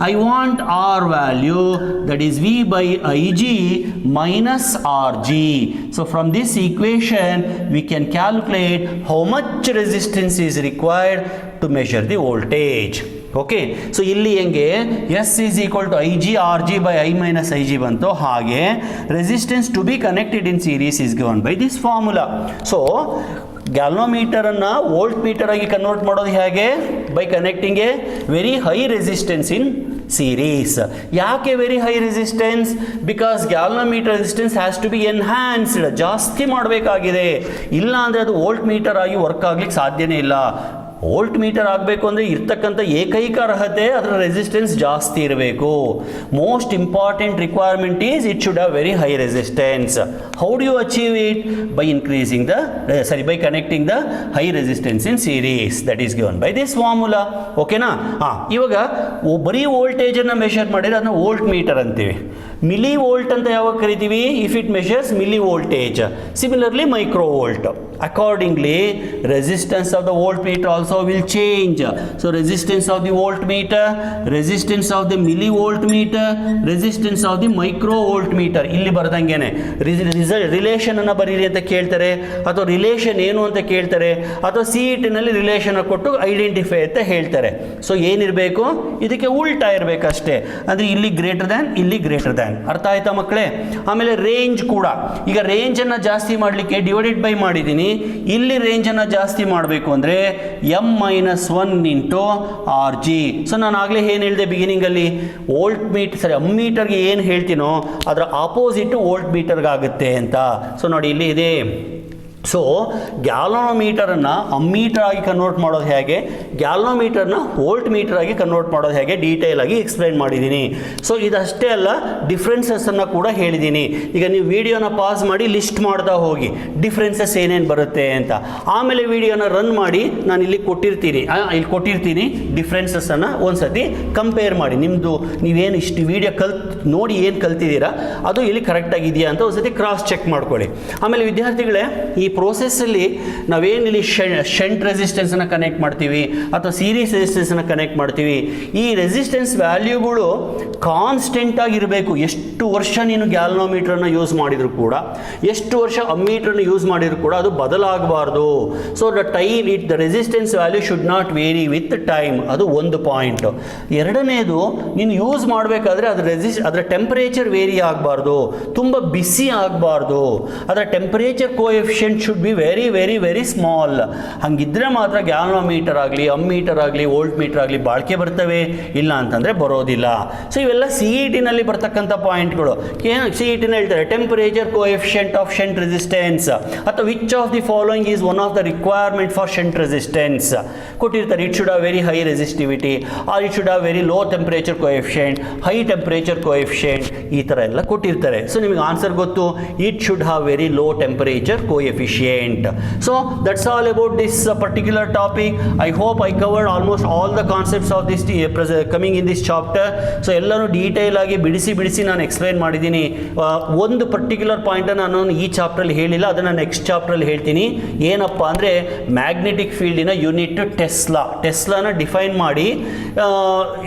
I want R value, that is V by Ig minus Rg. So from this equation we can calculate how much resistance is required to measure the voltage. Okay, so ಇಲ್ಲಿ ಹೆಂಗೆ S is equal to I G R G by I minus I G ಬಂತು, ಹಾಗೆ resistance to be connected in series is given by this formula. So ಗ್ಯಾಲ್ನೋಮೀಟರನ್ನು voltmeter ಆಗಿ convert ಮಾಡೋದು ಹೇಗೆ? By connecting a very high resistance in series. ಯಾಕೆ very high resistance? Because galvanometer resistance has to be enhanced, ಜಾಸ್ತಿ ಮಾಡಬೇಕಾಗಿದೆ. ಇಲ್ಲ ಅಂದರೆ ಅದು ವೋಲ್ಟ್ ಮೀಟರ್ ಆಗಿ ವರ್ಕ್ ಆಗ್ಲಿಕ್ಕೆ ಸಾಧ್ಯನೇ ಇಲ್ಲ. ವೋಲ್ಟ್ ಮೀಟರ್ ಆಗಬೇಕು ಅಂದರೆ ಇರ್ತಕ್ಕಂಥ ಏಕೈಕ ಅರ್ಹತೆ ಅದರ ರೆಸಿಸ್ಟೆನ್ಸ್ ಜಾಸ್ತಿ ಇರಬೇಕು. Most important requirement is it should have very high resistance. How do you achieve it? By increasing by connecting the high resistance in series, that is given by this formula. ಓಕೆನಾ? ಇವಾಗ ಬರೀ ವೋಲ್ಟೇಜನ್ನು measure ಮಾಡಿದ್ರೆ ಅದನ್ನ volt meter ಅಂತೀವಿ. Milli volt ಅಂತ ಯಾವಾಗ ಕರಿತೀವಿ? If it measures milli voltage. Similarly micro volt. Accordingly, resistance of the voltmeter also will change. So resistance of the voltmeter, resistance of the millivoltmeter, resistance of the microvoltmeter. ಇಲ್ಲಿ ಬರ್ದಂಗೆನೆ relation ಅನ್ನು ಬರೀರಿ ಅಂತ ಕೇಳ್ತಾರೆ, ಅಥವಾ relation ಏನು ಅಂತ ಕೇಳ್ತಾರೆ, ಅಥವಾ CET ನಲ್ಲಿ ರಿಲೇಷನ್ ಕೊಟ್ಟು ಐಡೆಂಟಿಫೈ ಅಂತ ಹೇಳ್ತಾರೆ. ಸೊ ಏನಿರಬೇಕು? ಇದಕ್ಕೆ ಉಲ್ಟಾ ಇರಬೇಕಷ್ಟೇ. ಅಂದರೆ ಇಲ್ಲಿ ಗ್ರೇಟರ್ ದ್ಯಾನ್, ಇಲ್ಲಿ ಗ್ರೇಟರ್ ದ್ಯಾನ್. ಅರ್ಥ ಆಯ್ತಾ ಮಕ್ಕಳೇ? ಆಮೇಲೆ ರೇಂಜ್ ಕೂಡ, ಈಗ ರೇಂಜನ್ನು ಜಾಸ್ತಿ ಮಾಡಲಿಕ್ಕೆ ಡಿವೈಡೆಡ್ ಬೈ ಮಾಡಿದ್ದೀನಿ. ಇಲ್ಲಿ ರೇಂಜನ್ನು ಜಾಸ್ತಿ ಮಾಡಬೇಕು ಅಂದರೆ m-1 into R G. So ನಾನು ಆಗಲೇ ಏನು ಹೇಳಿದೆ ಬಿಗಿನಿಂಗಲ್ಲಿ, ವೋಲ್ಟ್ ಮೀಟರ್ ಅಮ್ಮೀಟರ್ಗೆ ಏನು ಹೇಳ್ತೀನೋ ಅದರ ಆಪೋಸಿಟ್ ವೋಲ್ಟ್ ಮೀಟರ್ಗೆ ಆಗುತ್ತೆ ಅಂತ. ಸೊ ನೋಡಿ ಇಲ್ಲಿ ಇದೆ. ಸೊ ಗ್ಯಾಲ್ನೋಮೀಟರನ್ನು ಅಮ್ಮೀಟರ್ ಆಗಿ ಕನ್ವರ್ಟ್ ಮಾಡೋದು ಹೇಗೆ, ಗ್ಯಾಲ್ನೋಮೀಟರ್ನ ವೋಲ್ಟ್ ಮೀಟರ್ ಆಗಿ ಕನ್ವರ್ಟ್ ಮಾಡೋದು ಹೇಗೆ ಡೀಟೇಲ್ ಆಗಿ ಎಕ್ಸ್ಪ್ಲೈನ್ ಮಾಡಿದ್ದೀನಿ. ಸೊ ಇದಷ್ಟೇ ಅಲ್ಲ, ಡಿಫ್ರೆನ್ಸಸ್ಸನ್ನು ಕೂಡ ಹೇಳಿದ್ದೀನಿ. ಈಗ ನೀವು ವಿಡಿಯೋನ ಪಾಸ್ ಮಾಡಿ ಲಿಸ್ಟ್ ಮಾಡ್ತಾ ಹೋಗಿ ಡಿಫ್ರೆನ್ಸಸ್ ಏನೇನು ಬರುತ್ತೆ ಅಂತ. ಆಮೇಲೆ ವಿಡಿಯೋನ ರನ್ ಮಾಡಿ ನಾನು ಇಲ್ಲಿ ಕೊಟ್ಟಿರ್ತೀನಿ ಡಿಫ್ರೆನ್ಸಸ್ಸನ್ನು ಒಂದ್ಸತಿ ಕಂಪೇರ್ ಮಾಡಿ. ನಿಮ್ಮದು ನೀವೇನು ಇಷ್ಟು ವಿಡಿಯೋ ನೋಡಿ ಏನು ಕಲ್ತಿದ್ದೀರಾ ಅದು ಇಲ್ಲಿ ಕರೆಕ್ಟಾಗಿದೆಯಾ ಅಂತ ಒಂದ್ಸತಿ ಕ್ರಾಸ್ ಚೆಕ್ ಮಾಡ್ಕೊಳ್ಳಿ. ಆಮೇಲೆ ವಿದ್ಯಾರ್ಥಿಗಳೇ, ಈ ಪ್ರೋಸೆಸ್ಸಲ್ಲಿ ನಾವೇನಿಲ್ಲಿ ಶಂಟ್ ರೆಸಿಸ್ಟೆನ್ಸನ್ನು ಕನೆಕ್ಟ್ ಮಾಡ್ತೀವಿ ಅಥವಾ ಸೀರೀಸ್ ರೆಸಿಸ್ಟೆನ್ಸನ್ನು ಕನೆಕ್ಟ್ ಮಾಡ್ತೀವಿ, ಈ ರೆಸಿಸ್ಟೆನ್ಸ್ ವ್ಯಾಲ್ಯೂಗಳು ಕಾನ್ಸ್ಟೆಂಟ್ ಆಗಿರಬೇಕು. ಎಷ್ಟು ವರ್ಷ ನೀನು ಗ್ಯಾಲ್ನೋಮೀಟರನ್ನು ಯೂಸ್ ಮಾಡಿದರೂ ಕೂಡ, ಎಷ್ಟು ವರ್ಷ ಅಮ್ಮೀಟರ್ನ ಯೂಸ್ ಮಾಡಿದರೂ ಕೂಡ ಅದು ಬದಲಾಗಬಾರ್ದು. So the resistance value should not vary with time. ಅದು ಒಂದು ಪಾಯಿಂಟ್. ಎರಡನೇದು, ನೀನು ಯೂಸ್ ಮಾಡಬೇಕಾದ್ರೆ ಅದರ ಟೆಂಪರೇಚರ್ ವೇರಿ ಆಗಬಾರ್ದು, ತುಂಬ ಬಿಸಿ ಆಗಬಾರ್ದು. ಅದರ temperature coefficient should be very very very small. ಹಂಗಿದ್ರೆ ಮಾತ್ರ ಗ್ಯಾಲ್ನೋಮೀಟರ್ ಆಗಲಿ, ಅಮ್ಮೀಟರ್ ಆಗಲಿ, ವೋಲ್ಟ್ ಮೀಟರ್ ಆಗಲಿ ಬಾಳಿಕೆ ಬರ್ತವೆ, ಇಲ್ಲ ಅಂತಂದರೆ ಬರೋದಿಲ್ಲ. ಸೊ ಇವೆಲ್ಲ CET ನಲ್ಲಿ ಬರ್ತಕ್ಕಂಥ ಪಾಯಿಂಟ್ಗಳು. CET ಹೇಳ್ತಾರೆ temperature coefficient of shunt resistance, ಅಥವಾ which of the following is one of the requirement for shunt resistance ಕೊಟ್ಟಿರ್ತಾರೆ. It should have very high resistivity, or it should have very low temperature coefficient, high temperature coefficient, ಈ ಥರ ಎಲ್ಲ ಕೊಟ್ಟಿರ್ತಾರೆ. So ನಿಮಗೆ answer ಗೊತ್ತು, it should have very low temperature coefficient. So that's all about this particular topic. I hope I covered almost all the concepts of this coming in this chapter. So ಎಲ್ಲರೂ detail ಆಗಿ ಬಿಡಿಸಿ ನಾನು explain ಮಾಡಿದ್ದೀನಿ. ಒಂದು particular point ನಾನು ಈ ಚಾಪ್ಟ್ರಲ್ಲಿ ಹೇಳಿಲ್ಲ, ಅದನ್ನು ನೆಕ್ಸ್ಟ್ ಚಾಪ್ಟ್ರಲ್ಲಿ ಹೇಳ್ತೀನಿ. ಏನಪ್ಪ ಅಂದರೆ ಮ್ಯಾಗ್ನೆಟಿಕ್ ಫೀಲ್ಡಿನ ಯೂನಿಟ್ ಟೆಸ್ಲಾನ ಡಿಫೈನ್ ಮಾಡಿ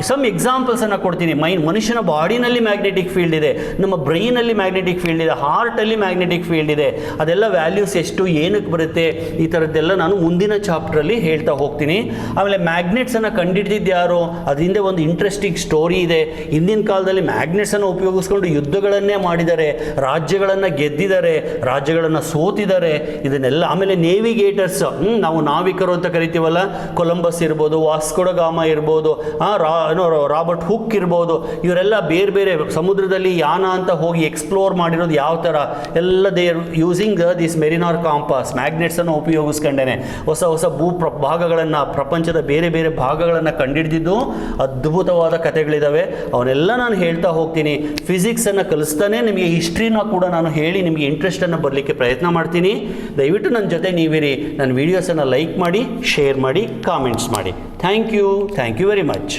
ಸಮ್ ಎಕ್ಸಾಂಪಲ್ಸನ್ನು ಕೊಡ್ತೀನಿ. ಮನುಷ್ಯನ ಬಾಡಿನಲ್ಲಿ ಮ್ಯಾಗ್ನೆಟಿಕ್ ಫೀಲ್ಡ್ ಇದೆ, ನಮ್ಮ ಬ್ರೈನಲ್ಲಿ ಮ್ಯಾಗ್ನೆಟಿಕ್ ಫೀಲ್ಡ್ ಇದೆ, ಹಾರ್ಟಲ್ಲಿ ಮ್ಯಾಗ್ನೆಟಿಕ್ ಫೀಲ್ಡ್ ಇದೆ. ಅದೆಲ್ಲ ವ್ಯಾಲ್ಯೂಸ್ ಎಷ್ಟು, ಏನಕ್ಕೆ ಬರುತ್ತೆ, ಈ ಥರದ್ದೆಲ್ಲ ನಾನು ಮುಂದಿನ ಚಾಪ್ಟ್ರಲ್ಲಿ ಹೇಳ್ತಾ ಹೋಗ್ತೀನಿ. ಆಮೇಲೆ ಮ್ಯಾಗ್ನೆಟ್ಸನ್ನು ಕಂಡುಹಿಡಿದಿದ್ದು ಯಾರು, ಅದರಿಂದ ಒಂದು ಇಂಟ್ರೆಸ್ಟಿಂಗ್ ಸ್ಟೋರಿ ಇದೆ. ಹಿಂದಿನ ಕಾಲದಲ್ಲಿ ಮ್ಯಾಗ್ನೆಟ್ಸನ್ನು ಉಪಯೋಗಿಸ್ಕೊಂಡು ಯುದ್ಧಗಳನ್ನೇ ಮಾಡಿದ್ದಾರೆ, ರಾಜ್ಯಗಳನ್ನು ಗೆದ್ದಿದ್ದಾರೆ, ರಾಜ್ಯಗಳನ್ನು ಸೋತಿದ್ದಾರೆ, ಇದನ್ನೆಲ್ಲ. ಆಮೇಲೆ ನೇವಿಗೇಟರ್ಸ್, ನಾವು ನಾವಿಕರು ಅಂತ ಕರಿತೀವಲ್ಲ, ಕೊಲಂಬಸ್ ಇರ್ಬೋದು, ವಾಸ್ಕೋಡಗಾಮ ಇರ್ಬೋದು, ರಾಬರ್ಟ್ ಹುಕ್ ಇರ್ಬೋದು, ಇವರೆಲ್ಲ ಬೇರೆ ಬೇರೆ ಸಮುದ್ರದಲ್ಲಿ ಯಾನ ಅಂತ ಹೋಗಿ ಎಕ್ಸ್ಪ್ಲೋರ್ ಮಾಡಿರೋದು ಯಾವ ಥರ ಎಲ್ಲ ದೇ ಯೂಸಿಂಗ್ ದಿಸ್ ಮೆರಿನಾರ್ ಕಾಂಪಾಸ್, ಮ್ಯಾಗ್ನೆಟ್ಸನ್ನು ಉಪಯೋಗಿಸ್ಕೊಂಡೇನೆ ಹೊಸ ಹೊಸ ಭಾಗಗಳನ್ನು, ಪ್ರಪಂಚದ ಬೇರೆ ಬೇರೆ ಭಾಗಗಳನ್ನು ಕಂಡುಹಿಡಿದಿದ್ದು ಅದ್ಭುತವಾದ ಕಥೆಗಳಿದ್ದಾವೆ. ಅವನ್ನೆಲ್ಲ ನಾನು ಹೇಳ್ತಾ ಹೋಗ್ತೀನಿ. ಫಿಸಿಕ್ಸನ್ನು ಕಲಿಸ್ತಾನೆ ನಿಮಗೆ ಹಿಸ್ಟ್ರಿನ ಕೂಡ ನಾನು ಹೇಳಿ ನಿಮಗೆ ಇಂಟ್ರೆಸ್ಟನ್ನು ಬರಲಿಕ್ಕೆ ಪ್ರಯತ್ನ ಮಾಡ್ತೀನಿ. ದಯವಿಟ್ಟು ನನ್ನ ಜೊತೆ ನೀವಿರಿ. ನನ್ನ ವೀಡಿಯೋಸನ್ನು ಲೈಕ್ ಮಾಡಿ, ಶೇರ್ ಮಾಡಿ, ಕಾಮೆಂಟ್ಸ್ ಮಾಡಿ. Thank you very much.